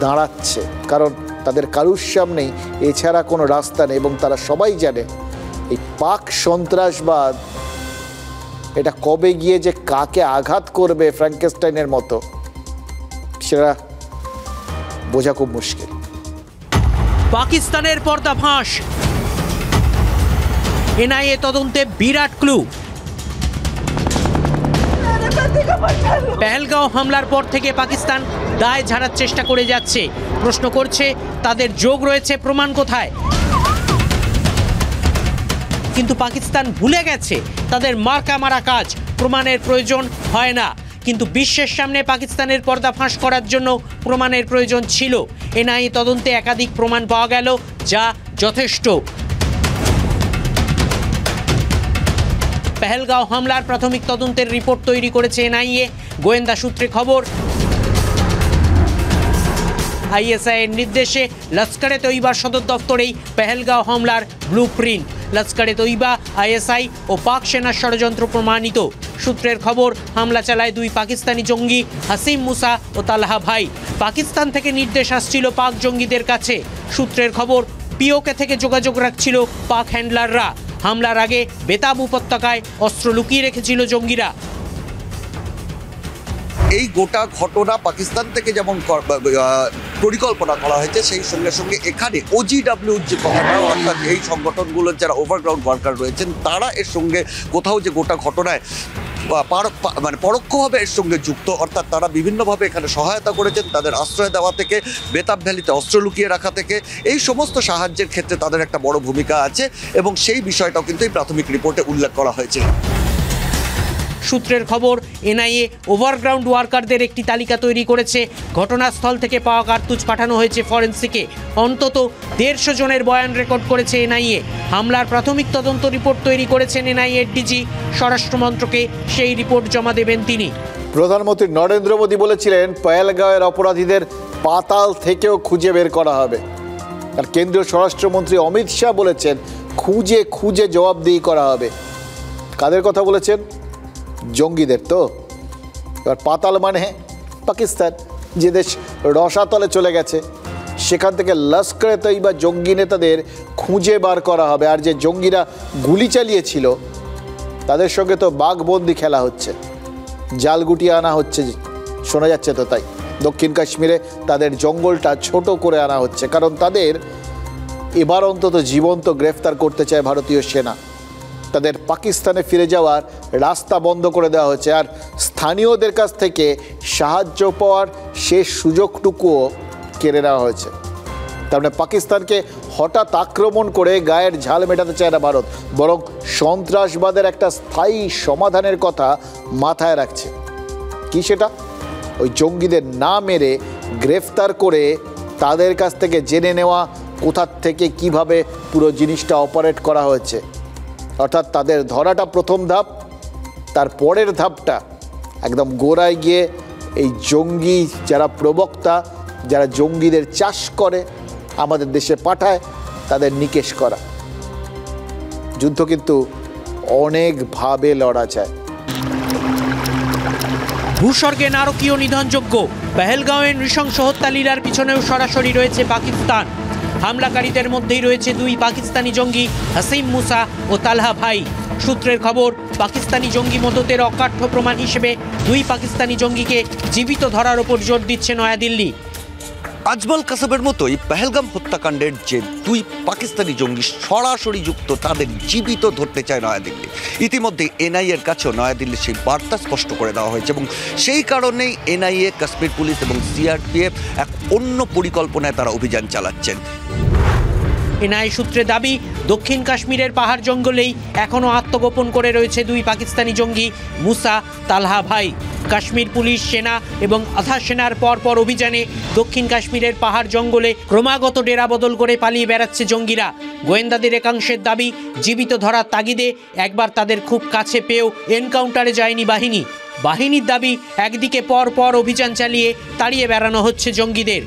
দাঁড়াচ্ছে, কারণ তাদের কারুর সামনেই এছাড়া কোনো রাস্তা নেই। এবং তারা সবাই জানে এই পাক সন্ত্রাসবাদ এটা কবে গিয়ে যে কাকে আঘাত করবে ফ্র্যাঙ্কেনস্টাইনের মতো, সেটা বোঝা খুব মুশকিল। পাকিস্তানের পর্দাফাঁস, এনআইএ তদন্তে বিরাট ক্লু। পেহেলগাঁও হামলার পর থেকে পাকিস্তান দায় ঝাড়ার চেষ্টা করে যাচ্ছে, প্রশ্ন করছে তাদের যোগ রয়েছে, প্রমাণ কোথায়? কিন্তু পাকিস্তান ভুলে গেছে তাদের মার্কা মারা কাজ প্রমাণের প্রয়োজন হয় না, কিন্তু বিশ্বের সামনে পাকিস্তানের পর্দাফাঁস করার জন্য প্রমাণের প্রয়োজন ছিল। এনআইএ তদন্তে একাধিক প্রমাণ পাওয়া গেল, যা যথেষ্ট। পেহেলগাঁও হামলার প্রাথমিক তদন্তের রিপোর্ট তৈরি করেছে এনআইএ। গোয়েন্দা সূত্রে খবর, আইএসআই এর নির্দেশে লস্করে তৈবার সদর দফতরেই পেহেলগাঁও হামলার ব্লুপ্রিন্ট। লস্করে তৈবা, আইএসআই ও পাক সেনার ষড়যন্ত্র প্রমাণিত। সূত্রের খবর, হামলা চালায় দুই পাকিস্তানি জঙ্গি হাসিম মুসা ও তালহা ভাই। পাকিস্তান থেকে নির্দেশ আসছিল পাক জঙ্গিদের কাছে। সূত্রের খবর, পিওকে থেকে যোগাযোগ রাখছিল পাক হ্যান্ডলাররা। হামলার আগে বেতাব উপত্যকায় অস্ত্র লুকিয়ে রেখেছিল জঙ্গিরা। এই গোটা ঘটনা পাকিস্তান থেকে যেমন পরিকল্পনা করা হয়েছে, সেই সঙ্গে সঙ্গে এখানে ওজিডব্লিউ যে কথাটা, অর্থাৎ এই সংগঠনগুলোর যারা ওভারগ্রাউন্ড ওয়ার্কার রয়েছেন, তারা এর সঙ্গে কোথাও যে গোটা ঘটনায় মানে পরোক্ষভাবে এর সঙ্গে যুক্ত, অর্থাৎ তারা বিভিন্নভাবে এখানে সহায়তা করেছেন, তাদের আশ্রয় দেওয়া থেকে, বেতাব ভ্যালিতে অস্ত্র লুকিয়ে রাখা থেকে, এই সমস্ত সাহায্যের ক্ষেত্রে তাদের একটা বড় ভূমিকা আছে এবং সেই বিষয়টাও কিন্তু এই প্রাথমিক রিপোর্টে উল্লেখ করা হয়েছে। সূত্রের খবর, এনআইএ ওভারগ্রাউন্ড ওয়ার্কারদের একটি তালিকা তৈরি করেছে। ঘটনাস্থল থেকে পাওয়া কার্তুজ পাঠানো হয়েছে ফরেন্সিকে। অন্তত 150 জনের বয়ান রেকর্ড করেছে এনআইএ। হামলার প্রাথমিক তদন্ত রিপোর্ট তৈরি করেছেন এনআইএর ডিজি। স্বরাষ্ট্রমন্ত্রকে সেই রিপোর্ট জমা দেবেন তিনি। প্রধানমন্ত্রী নরেন্দ্র মোদী বলেছিলেন, পহেলগাঁওয়ের অপরাধীদের পাতাল থেকেও খুঁজে বের করা হবে। আর কেন্দ্রীয় স্বরাষ্ট্রমন্ত্রী অমিত শাহ বলেছেন, খুঁজে খুঁজে জবাবদিহি করা হবে। কাদের কথা বলেছেন? জঙ্গিদের। তো এবার পাতাল মানে পাকিস্তান, যে দেশ রসাতলে চলে গেছে, সেখান থেকে লস্করে তৈবা জঙ্গি নেতাদের খুঁজে বার করা হবে। আর যে জঙ্গিরা গুলি চালিয়েছিল তাদের সঙ্গে তো বাঘবন্দি খেলা হচ্ছে, জাল গুটিয়ে আনা হচ্ছে, শোনা যাচ্ছে তো। তাই দক্ষিণ কাশ্মীরে তাদের জঙ্গলটা ছোট করে আনা হচ্ছে, কারণ তাদের এবার অন্তত জীবন্ত গ্রেফতার করতে চায় ভারতীয় সেনা। তাদের পাকিস্তানে ফিরে যাওয়ার রাস্তা বন্ধ করে দেওয়া হচ্ছে, আর স্থানীয়দের কাছ থেকে সাহায্য পাওয়ার শেষ সুযোগটুকুও কেড়ে নেওয়া হয়েছে। তার মানে পাকিস্তানকে হঠাৎ আক্রমণ করে গায়ের ঝাল মেটাতে চায় না ভারত, বরং সন্ত্রাসবাদের একটা স্থায়ী সমাধানের কথা মাথায় রাখছে। কি সেটা? ওই জঙ্গিদের না মেরে গ্রেফতার করে তাদের কাছ থেকে জেনে নেওয়া কোথা থেকে কিভাবে পুরো জিনিসটা অপারেট করা হয়েছে। অর্থাৎ তাদের ধরাটা প্রথম ধাপ, তার পরের ধাপটা একদম গোড়ায় গিয়ে এই জঙ্গি যারা প্রবক্তা, যারা জঙ্গিদের চাষ করে আমাদের দেশে পাঠায়, তাদের নিকেশ করা। যুদ্ধ কিন্তু অনেকভাবে লড়া যায়। ভূস্বর্গে নারকীয় নিধনযোগ্য পেহেলগাঁওয়ের নৃশংস হত্যা লীলার পিছনেও সরাসরি রয়েছে পাকিস্তান। হামলাকারীদের মধ্যেই রয়েছে দুই পাকিস্তানি জঙ্গি হাসিম মুসা ও তালহা ভাই। সূত্রের খবর, পাকিস্তানি জঙ্গি মদতের অকাঠ্য প্রমাণ হিসেবে দুই পাকিস্তানি জঙ্গিকে জীবিত ধরার ওপর জোর দিচ্ছে নয়াদিল্লি। আজমল কাসাবের মতোই পেহেলগাম হত্যাকাণ্ডের যে দুই পাকিস্তানি জঙ্গি সরাসরি যুক্ত, তাদের জীবিত ধরতে চায় নয়াদিল্লি। ইতিমধ্যে এনআইএর কাছেও নয়াদিল্লির সেই বার্তা স্পষ্ট করে দেওয়া হয়েছে এবং সেই কারণেই এনআইএ, কাশ্মীর পুলিশ এবং সিআরপিএফ এক অন্য পরিকল্পনায় তারা অভিযান চালাচ্ছেন। এনআইএ সূত্রে দাবি, দক্ষিণ কাশ্মীরের পাহাড় জঙ্গলেই এখনও আত্মগোপন করে রয়েছে দুই পাকিস্তানি জঙ্গি মুসা, তালহা ভাই। কাশ্মীর পুলিশ, সেনা এবং আধা সেনার পরপর অভিযানে দক্ষিণ কাশ্মীরের পাহাড় জঙ্গলে ক্রমাগত ডেরা বদল করে পালিয়ে বেড়াচ্ছে জঙ্গিরা। গোয়েন্দাদের একাংশের দাবি, জীবিত ধরার তাগিদে একবার তাদের খুব কাছে পেয়েও এনকাউন্টারে যায়নি বাহিনী। বাহিনীর দাবি, একদিকে পর পর অভিযান চালিয়ে তাড়িয়ে বেড়ানো হচ্ছে জঙ্গিদের।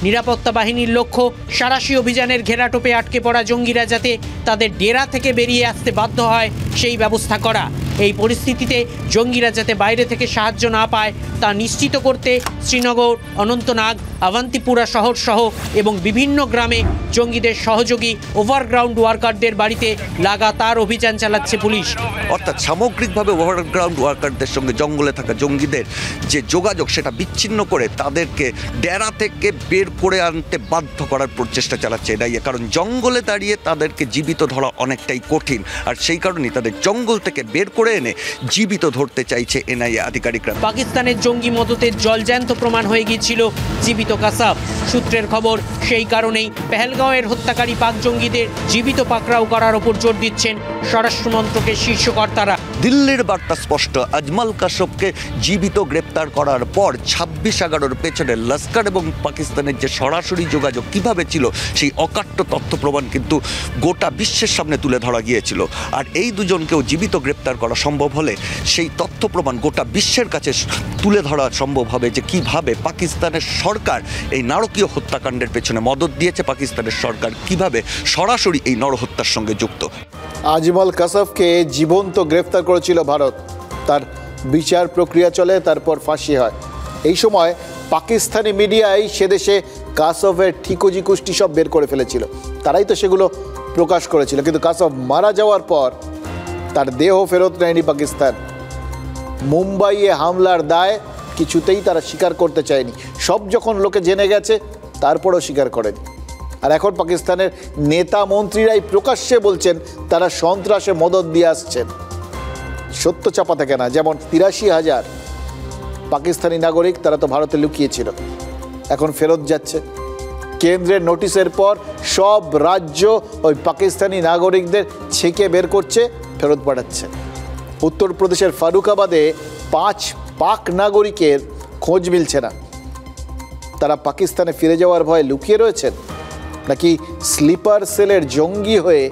নিরাপত্তা বাহিনীর লক্ষ্য সাঁড়াশি অভিযানের ঘেরাটোপে আটকে পড়া জঙ্গিরা যাতে তাদের ডেরা থেকে বেরিয়ে আসতে বাধ্য হয় সেই ব্যবস্থা করা। এই পরিস্থিতিতে জঙ্গিরা যাতে বাইরে থেকে সাহায্য না পায় তা নিশ্চিত করতে শ্রীনগর, অনন্তনাগ, আভান্তিপুরা শহর সহ এবং বিভিন্ন গ্রামে জঙ্গিদের সহযোগী ওভারগ্রাউন্ড ওয়ার্কারদের বাড়িতে লাগাতার অভিযান চালাচ্ছে পুলিশ। অর্থাৎ সামগ্রিকভাবে ওভারগ্রাউন্ড ওয়ার্কারদের সঙ্গে জঙ্গলে থাকা জঙ্গিদের যে যোগাযোগ সেটা বিচ্ছিন্ন করে তাদেরকে ডেরা থেকে বের করে আনতে বাধ্য করার প্রচেষ্টা চালাচ্ছে এনআইএ। কারণ জঙ্গলে দাঁড়িয়ে তাদেরকে জীবিত ধরা অনেকটাই কঠিন, আর সেই কারণেই তাদের জঙ্গল থেকে বের করে এনে জীবিত ধরতে চাইছে এনআইএ আধিকারিকরা। পাকিস্তানের জঙ্গি মদতের জলজ্যান্ত প্রমাণ হয়ে গিয়েছিল জীবিত কাসাব। সূত্রের খবর, সেই কারণেই পেহেলগাঁওয়ের হত্যাকারী পাক জঙ্গিদের জীবিত পাকড়াও করার ওপর জোর দিচ্ছেন স্বরাষ্ট্র মন্ত্রকের শীর্ষ কর্তারা। দিল্লির বার্তা স্পষ্ট, আজমল কাসবকে জীবিত গ্রেপ্তার করার পর 26/11 পেছনে লস্কর এবং পাকিস্তানের যে সরাসরি যোগাযোগ কিভাবে ছিল সেই অকাট্য তথ্য প্রমাণ কিন্তু গোটা বিশ্বের সামনে তুলে ধরা গিয়েছিল। আর এই দুজনকেও জীবিত গ্রেপ্তার করা সম্ভব হলে সেই তথ্য প্রমাণ গোটা বিশ্বের কাছে তুলে ধরা সম্ভব হবে যে কিভাবে পাকিস্তানের সরকার এই নারকীয় হত্যাকাণ্ডের পেছনে মদত দিয়েছে, পাকিস্তানের সরকার কিভাবে সরাসরি এই নরহত্যার সঙ্গে যুক্ত। আজমল কাসবকে জীবন্ত গ্রেফতার করেছিল ভারত, তার বিচার প্রক্রিয়া চলে, তারপর ফাঁসি হয়। এই সময় পাকিস্তানি মিডিয়ায় সে দেশে কাসবের ঠিকুজি কুষ্টি সব বের করে ফেলেছিল, তারাই তো সেগুলো প্রকাশ করেছিল। কিন্তু কাসব মারা যাওয়ার পর তার দেহ ফেরত নেয়নি পাকিস্তান। মুম্বাইয়ে হামলার দায় কিছুতেই তারা স্বীকার করতে চায়নি। সব যখন লোকে জেনে গেছে তারপরও স্বীকার করেনি। আর এখন পাকিস্তানের নেতা মন্ত্রীরাই প্রকাশ্যে বলছেন তারা সন্ত্রাসে মদত দিয়ে আসছেন। সত্য চাপা থাকে না। যেমন 83,000 পাকিস্তানি নাগরিক তারা তো ভারতে লুকিয়েছিল, এখন ফেরত যাচ্ছে। কেন্দ্রের নোটিশের পর সব রাজ্য ওই পাকিস্তানি নাগরিকদের ছেঁকে বের করছে, ফেরত পাঠাচ্ছে। উত্তরপ্রদেশের ফারুকাবাদে 5 পাক নাগরিকের খোঁজ মিলছে না। তারা পাকিস্তানে ফিরে যাওয়ার ভয়ে লুকিয়ে রয়েছেন, নাকি স্লিপার সেলের জঙ্গি হয়ে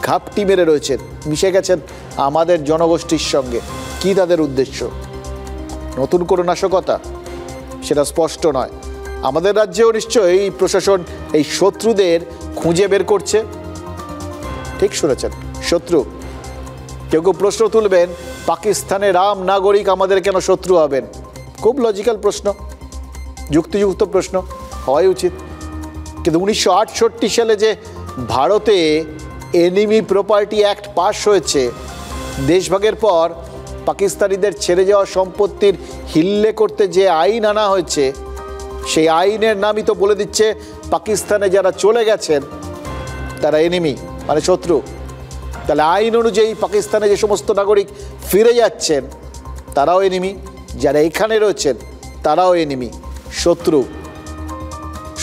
ঘাপটি মেরে রয়েছেন, মিশে গেছেন আমাদের জনগোষ্ঠীর সঙ্গে? কি তাদের উদ্দেশ্য? নতুন কোনো নাশকতা? সেটা স্পষ্ট নয়। আমাদের রাজ্যেও নিশ্চয়ই প্রশাসন এই শত্রুদের খুঁজে বের করছে। ঠিক শুনেছেন, শত্রু। কেউ কেউ প্রশ্ন তুলবেন, পাকিস্তানের আম নাগরিক আমাদের কেন শত্রু হবেন? খুব লজিক্যাল প্রশ্ন, যুক্তিযুক্ত প্রশ্ন, হওয়াই উচিত। কিন্তু 1968 সালে যে ভারতে এনিমি প্রপার্টি অ্যাক্ট পাস হয়েছে, দেশভাগের পর পাকিস্তানিদের ছেড়ে যাওয়া সম্পত্তির হিল্লে করতে যে আইন আনা হয়েছে, সেই আইনের নামই তো বলে দিচ্ছে পাকিস্তানে যারা চলে গেছেন তারা এনিমি, মানে শত্রু। তাহলে আইন অনুযায়ী পাকিস্তানে যে সমস্ত নাগরিক ফিরে যাচ্ছেন তারাও এনিমি, যারা এখানে রয়েছেন তারাও এনিমি, শত্রু।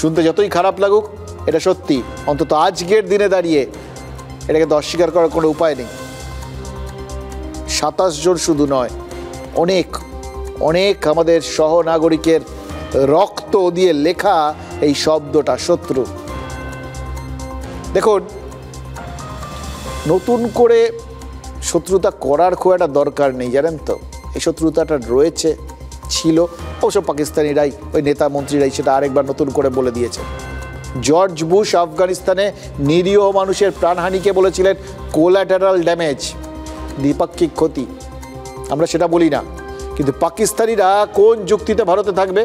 শুনতে যতই খারাপ লাগুক এটা সত্যি। অন্তত আজকের দিনে দাঁড়িয়ে এটাকে তো অস্বীকার করার কোনো উপায় নেই। 27 জন শুধু নয়, অনেক অনেক আমাদের সহনাগরিকের রক্ত দিয়ে লেখা এই শব্দটা শত্রু। দেখুন, নতুন করে শত্রুতা করার খুব একটা দরকার নেই, জানেন তো। এই শত্রুতাটা রয়েছে, ছিল। অবশ্য পাকিস্তানিরাই, ওই নেতা মন্ত্রীরাই সেটা আরেকবার নতুন করে বলে দিয়েছে। জর্জ বুশ আফগানিস্তানে নিরীহ মানুষের প্রাণহানিকে বলেছিলেন কোলাটারাল ড্যামেজ, দ্বিপাক্ষিক ক্ষতি। আমরা সেটা বলি না, কিন্তু পাকিস্তানিরা কোন যুক্তিতে ভারতে থাকবে?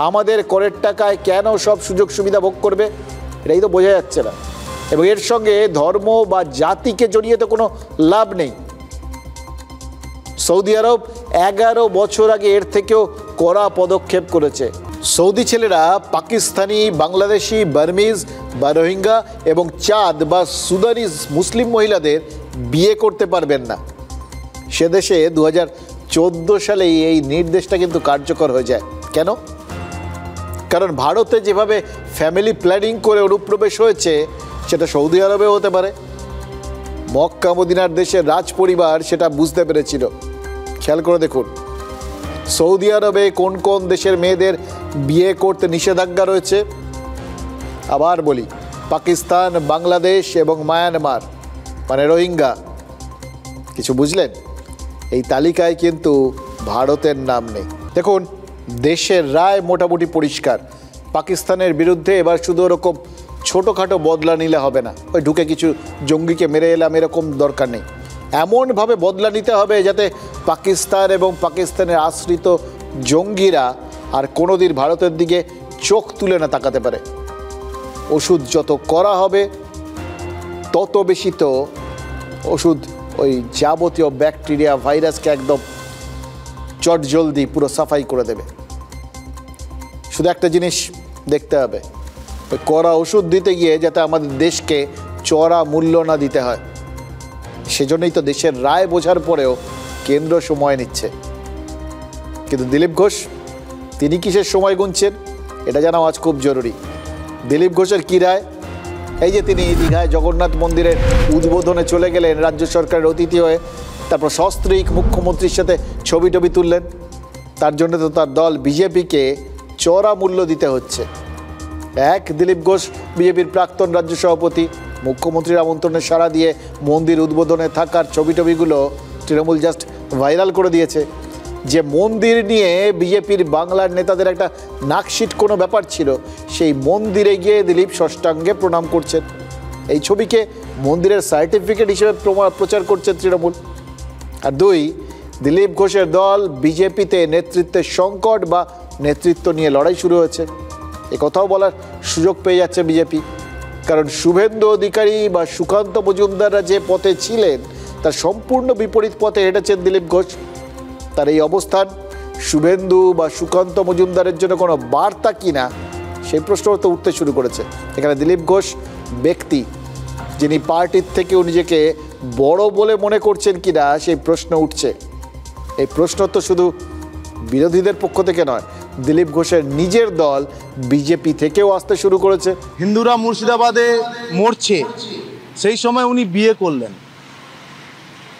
আমাদের করের টাকায় কেন সব সুযোগ সুবিধা ভোগ করবে? এটাই তো বোঝা যাচ্ছে না। এবং এর সঙ্গে ধর্ম বা জাতিকে জড়িয়ে তো কোনো লাভ নেই। সৌদি আরব 11 বছর আগে এর থেকেও কড়া পদক্ষেপ করেছে। সৌদি ছেলেরা পাকিস্তানি, বাংলাদেশি, বার্মিজ বা রোহিঙ্গা এবং চাঁদ বা সুদানিজ মুসলিম মহিলাদের বিয়ে করতে পারবেন না। সে দেশে 2014 সালে এই নির্দেশটা কিন্তু কার্যকর হয়ে যায়। কেন? কারণ ভারতে যেভাবে ফ্যামিলি প্ল্যানিং করে অনুপ্রবেশ হয়েছে সেটা সৌদি আরবেও হতে পারে। মক্কা মদিনার দেশের রাজ পরিবার সেটা বুঝতে পেরেছিল। খেয়াল করে দেখুন, সৌদি আরবে কোন কোন দেশের মেয়েদের বিয়ে করতে নিষেধাজ্ঞা রয়েছে। আবার বলি, পাকিস্তান, বাংলাদেশ এবং মায়ানমার, মানে রোহিঙ্গা। কিছু বুঝলেন? এই তালিকায় কিন্তু ভারতের নাম নেই। দেখুন, দেশের রায় মোটামুটি পরিষ্কার। পাকিস্তানের বিরুদ্ধে এবার শুধু ওরকম ছোটোখাটো বদলা নিলে হবে না, ওই ঢুকে কিছু জঙ্গিকে মেরে এলাম এরকম দরকার নেই। এমনভাবে বদলা নিতে হবে যাতে পাকিস্তান এবং পাকিস্তানের আশ্রিত জঙ্গিরা আর কোনোদিন ভারতের দিকে চোখ তুলে না তাকাতে পারে। ওষুধ যত করা হবে তত বেশি তো ওষুধ ওই যাবতীয় ব্যাকটেরিয়া ভাইরাসকে একদম চটজলদি পুরো সাফাই করে দেবে। শুধু একটা জিনিস দেখতে হবে, ওই কড়া ওষুধ দিতে গিয়ে যাতে আমাদের দেশকে চড়া মূল্য না দিতে হয়। সেজন্যই তো দেশের রায় বোঝার পরেও কেন্দ্র সময় নিচ্ছে। কিন্তু দিলীপ ঘোষ তিনি কিসের সময় গুনছেন এটা জানা আজ খুব জরুরি। দিলীপ ঘোষের কী রায়? এই যে তিনি দীঘায় জগন্নাথ মন্দিরের উদ্বোধনে চলে গেলেন রাজ্য সরকারের অতিথি হয়ে, তারপর সস্ত্রীক মুখ্যমন্ত্রীর সাথে ছবি টবি তুললেন, তার জন্য তো তার দল বিজেপিকে চড়া মূল্য দিতে হচ্ছে। এক দিলীপ ঘোষ বিজেপির প্রাক্তন রাজ্য সভাপতি, মুখ্যমন্ত্রীর আমন্ত্রণে সাড়া দিয়ে মন্দির উদ্বোধনে থাকার ছবি টবিগুলো তৃণমূল জাস্ট ভাইরাল করে দিয়েছে। যে মন্দির নিয়ে বিজেপির বাংলার নেতাদের একটা নাকশিট কোনো ব্যাপার ছিল, সেই মন্দিরে গিয়ে দিলীপ ষষ্ঠাঙ্গে প্রণাম করছেন। এই ছবিকে মন্দিরের সার্টিফিকেট হিসেবে প্রচার করছে তৃণমূল। আর দুই, দিলীপ ঘোষের দল বিজেপিতে নেতৃত্বের সংকট বা নেতৃত্ব নিয়ে লড়াই শুরু হয়েছে, এ কথাও বলার সুযোগ পেয়ে যাচ্ছে বিজেপি। কারণ শুভেন্দু অধিকারী বা সুকান্ত মজুমদাররা যে পথে ছিলেন তার সম্পূর্ণ বিপরীত পথে হেঁটেছেন দিলীপ ঘোষ। তার এই অবস্থান শুভেন্দু বা সুকান্ত মজুমদারের জন্য কোনো বার্তা কিনা সেই প্রশ্ন তো উঠতে শুরু করেছে। এখানে দিলীপ ঘোষ ব্যক্তি, যিনি পার্টির থেকেও নিজেকে বড় বলে মনে করছেন কিনা সেই প্রশ্ন উঠছে। এই প্রশ্ন তো শুধু বিরোধীদের পক্ষ থেকে নয়, দিলীপ ঘোষের নিজের দল বিজেপি থেকেও আসতে শুরু করেছে। হিন্দুরা মুর্শিদাবাদে মরছে, সেই সময় উনি বিয়ে করলেন।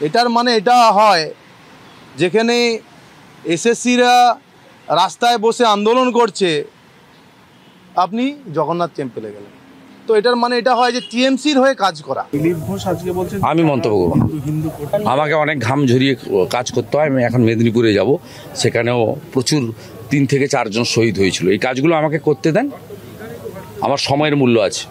এটার মানে এটা হয় যেখানে এসএসসিরা রাস্তায় বসে আন্দোলন করছে, আপনি জগন্নাথ টেম্পলে গেলেন, তো এটার মানে এটা হয় যে টিএমসির হয়ে কাজ করা। দিলীপ ঘোষ আজকে বলছেন আমি মন্তব্য করব না, আমাকে অনেক ঘাম ঝরিয়ে কাজ করতে হয়। আমি এখন মেদিনীপুরে যাব, সেখানেও প্রচুর 3 থেকে 4 জন শহীদ হয়েছিল। এই কাজগুলো আমাকে করতে দেন, আমার সময়ের মূল্য আছে।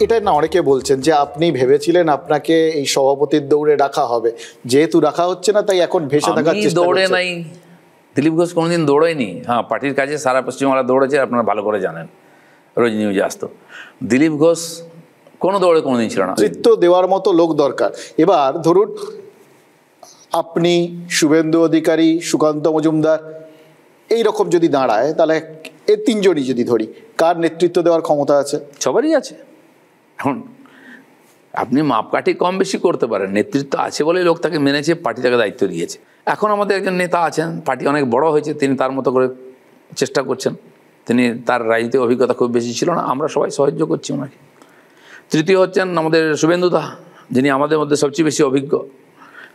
এটাই না অনেকে বলছেন যে আপনি ভেবেছিলেন আপনাকে এই সভাপতির দৌড়ে রাখা হবে, যেহেতু রাখা হচ্ছে না তাই এখন ভেসে থাকার চেষ্টা দৌড়ে করছেন। নাই, দিলীপ ঘোষ কোনোদিন দৌড়ায়নি। হ্যাঁ, পার্টির কাজে সারা পশ্চিমবাংলা দৌড়েছে, আপনারা ভালো করে জানেন, রোজ নিউজে আসতো। দিলীপ ঘোষ কোনো দৌড়ে কোনোদিন ছিল না। নেতৃত্ব দেওয়ার মতো লোক দরকার। এবার ধরুন আপনি, শুভেন্দু অধিকারী, সুকান্ত মজুমদার এইরকম যদি দাঁড়ায়, তাহলে এই 3 জনই যদি ধরি, কার নেতৃত্ব দেওয়ার ক্ষমতা আছে? সবারই আছে। এখন আপনি মাপকাঠি কম বেশি করতে পারেন, নেতৃত্ব আছে বলে লোক তাকে মেনেছে, পার্টি তাকে দায়িত্ব দিয়েছে। এখন আমাদের একজন নেতা আছেন, পার্টি অনেক বড় হয়েছে, তিনি তার মতো করে চেষ্টা করছেন। তিনি, তার রাজনীতিক অভিজ্ঞতা খুব বেশি ছিল না, আমরা সবাই সাহায্য করছি ওনাকে। তৃতীয় হচ্ছেন আমাদের শুভেন্দুদা, যিনি আমাদের মধ্যে সবচেয়ে বেশি অভিজ্ঞ,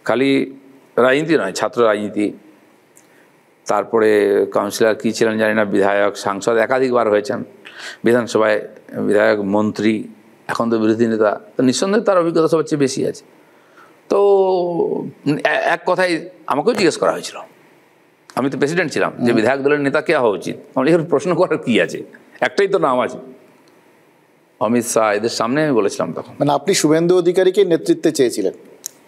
খালি রাজনীতি নয়, ছাত্র রাজনীতি, তারপরে কাউন্সিলর কী ছিলেন জানি না, বিধায়ক, সাংসদ একাধিকবার হয়েছেন, বিধানসভায় বিধায়ক, মন্ত্রী, এখন তো বিরোধী নেতা। তো নিঃসন্দেহে তার অভিজ্ঞতা সবচেয়ে বেশি আছে। তো এক কথাই আমাকেও জিজ্ঞেস করা হয়েছিল, আমি তো প্রেসিডেন্ট ছিলাম, যে বিধায়ক দলের নেতা কে হওয়া উচিত। আমার এখানে প্রশ্ন করার কী আছে, একটাই তো নাম আছে, অমিত শাহ। এদের সামনে আমি বলেছিলাম তখন। মানে আপনি শুভেন্দু অধিকারীকে নেতৃত্বে চেয়েছিলেন?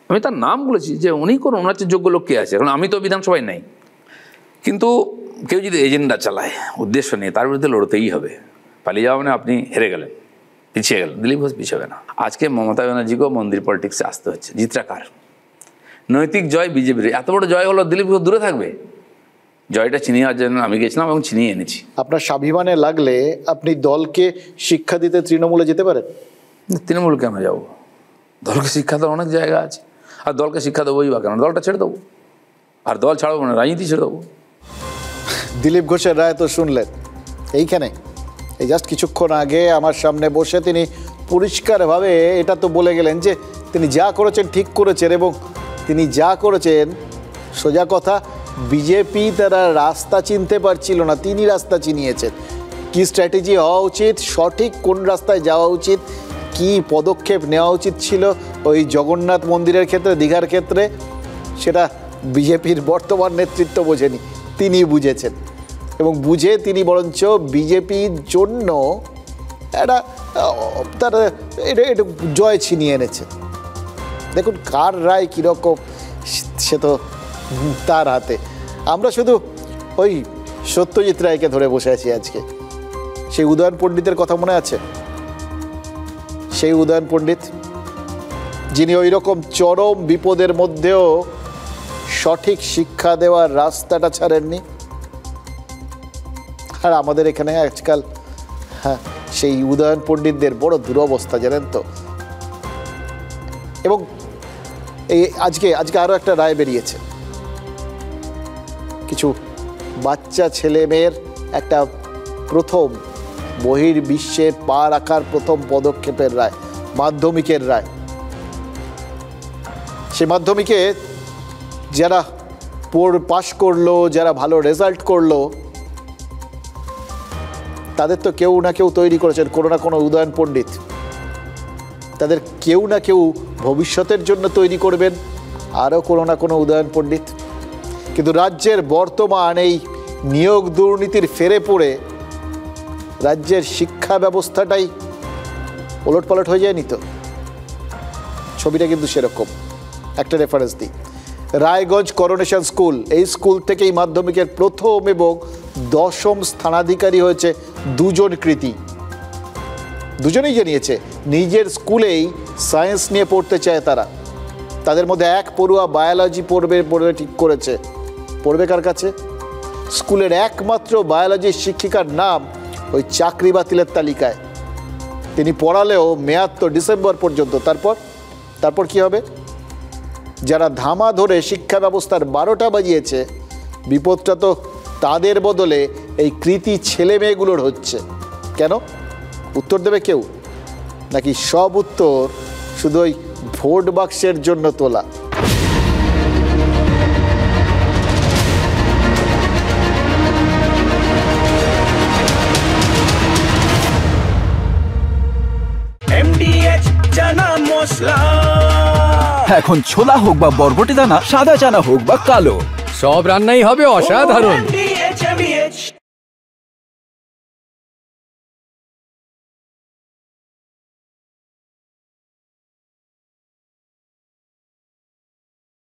আমি তার নাম বলেছি যে উনি করুন, ওনার চেয়ে যোগ্য লোক কে আছে। কারণ আমি তো বিধানসভায় নাই, কিন্তু কেউ যদি এজেন্ডা চালায়, উদ্দেশ্য নিয়ে, তার বিরুদ্ধে লড়তেই হবে। পালিয়ে যাওয়া মানে আপনি হেরে গেলেন, পিছিয়ে গেলেন। দিলীপ ঘোষ পিছাবে না। আজকে মমতা ব্যানার্জিকেও মন্দির পলিটিক্সে আসতে হচ্ছে। জিতটা কার? নৈতিক জয় বিজেপির। এত বড় জয় হলো, দিলীপ ঘোষ দূরে থাকবে? জয়টা ছিনিয়ে আনার জন্য আমি গেছিলাম এবং ছিনিয়ে এনেছি। আপনার স্বাভিমানে লাগলে আপনি দলকে শিক্ষা দিতে তৃণমূলে যেতে পারেন? তৃণমূল কেন যাবো? দলকে শিক্ষা দেওয়ার অনেক জায়গা আছে। আর দলকে শিক্ষা দেবোই বা কেন? দলটা ছেড়ে দেবো। আর দল ছাড়বো না, রাজনীতি ছেড়ে দেবো। দিলীপ ঘোষের রায় তো শুনলেন এইখানে, এই জাস্ট কিছুক্ষণ আগে আমার সামনে বসে তিনি পরিষ্কারভাবে এটা তো বলে গেলেন যে তিনি যা করেছেন ঠিক করেছেন, এবং তিনি যা করেছেন, সোজা কথা, বিজেপি তারা রাস্তা চিনতে পারছিল না, তিনি রাস্তা চিনিয়েছেন। কি স্ট্র্যাটেজি হওয়া উচিত, সঠিক কোন রাস্তায় যাওয়া উচিত, কি পদক্ষেপ নেওয়া উচিত ছিল ওই জগন্নাথ মন্দিরের ক্ষেত্রে, দীঘার ক্ষেত্রে, সেটা বিজেপির বর্তমান নেতৃত্ব বোঝেনি, তিনি বুঝেছেন এবং বুঝে তিনি বরঞ্চ বিজেপির জন্য তারা এটা জয় ছিনিয়ে এনেছে। দেখুন কার রায় কীরকম সে তো তার হাতে। আমরা শুধু ওই সত্যজিৎ রায়কে ধরে বসে আছি আজকে। সেই উদয়ন পণ্ডিতের কথা মনে আছে? সেই উদয়ন পণ্ডিত যিনি ওই রকম চরম বিপদের মধ্যেও সঠিক শিক্ষা দেওয়ার রাস্তাটা ছাড়েননি। আর আমাদের এখানে আজকাল সেই উদয়ন পণ্ডিতদের বড় দুরবস্থা, জানেন তো। এবং এই আজকে আরও একটা রায় বেরিয়েছে, কিছু বাচ্চা ছেলে মেয়ের একটা প্রথম বহির্বিশ্বে পা রাখার প্রথম পদক্ষেপের রায়, মাধ্যমিকের রায়। সে মাধ্যমিকে যারা পাশ করলো, যারা ভালো রেজাল্ট করলো, তাদের তো কেউ না কেউ তৈরি করেছেন কোনো না কোনো উদয়ন পণ্ডিত। তাদের কেউ না কেউ ভবিষ্যতের জন্য তৈরি করবেন আরও কোনো না কোনো উদয়ন পণ্ডিত। কিন্তু রাজ্যের বর্তমান এই নিয়োগ দুর্নীতির ফেরে পড়ে রাজ্যের শিক্ষা ব্যবস্থাটাই ওলটপালট হয়ে যায়নি তো? ছবিটা কিন্তু সেরকম। একটা রেফারেন্স দিই, রায়গঞ্জ করোনেশন স্কুল, এই স্কুল থেকেই মাধ্যমিকের প্রথম এবং 10ম স্থানাধিকারী হয়েছে দুজন কৃতী। দুজনেই জানিয়েছে নিজের স্কুলেই সায়েন্স নিয়ে পড়তে চায় তারা। তাদের মধ্যে এক পড়ুয়া বায়োলজি পড়বে ঠিক করেছে। পড়বে কার কাছে? স্কুলের একমাত্র বায়োলজির শিক্ষিকার নাম ওই চাকরি বাতিলের তালিকায়। তিনি পড়ালেও মেয়াদ তো ডিসেম্বর পর্যন্ত। তারপর কি হবে? যারা ধামা ধরে শিক্ষা ব্যবস্থার 12টা বাজিয়েছে, বিপদটা তো তাদের বদলে এই কৃতি ছেলে মেয়েগুলোর হচ্ছে। কেন? উত্তর দেবে কেউ? নাকি সব উত্তর শুধু ওই ভোট বাক্সের জন্য তোলা? MDH চানা মশলা। এখন ছোলা হোক বা বরবটি দানা, সাদা চানা হোক বা কালো, সব রান্নাই হবে অসাধারণ।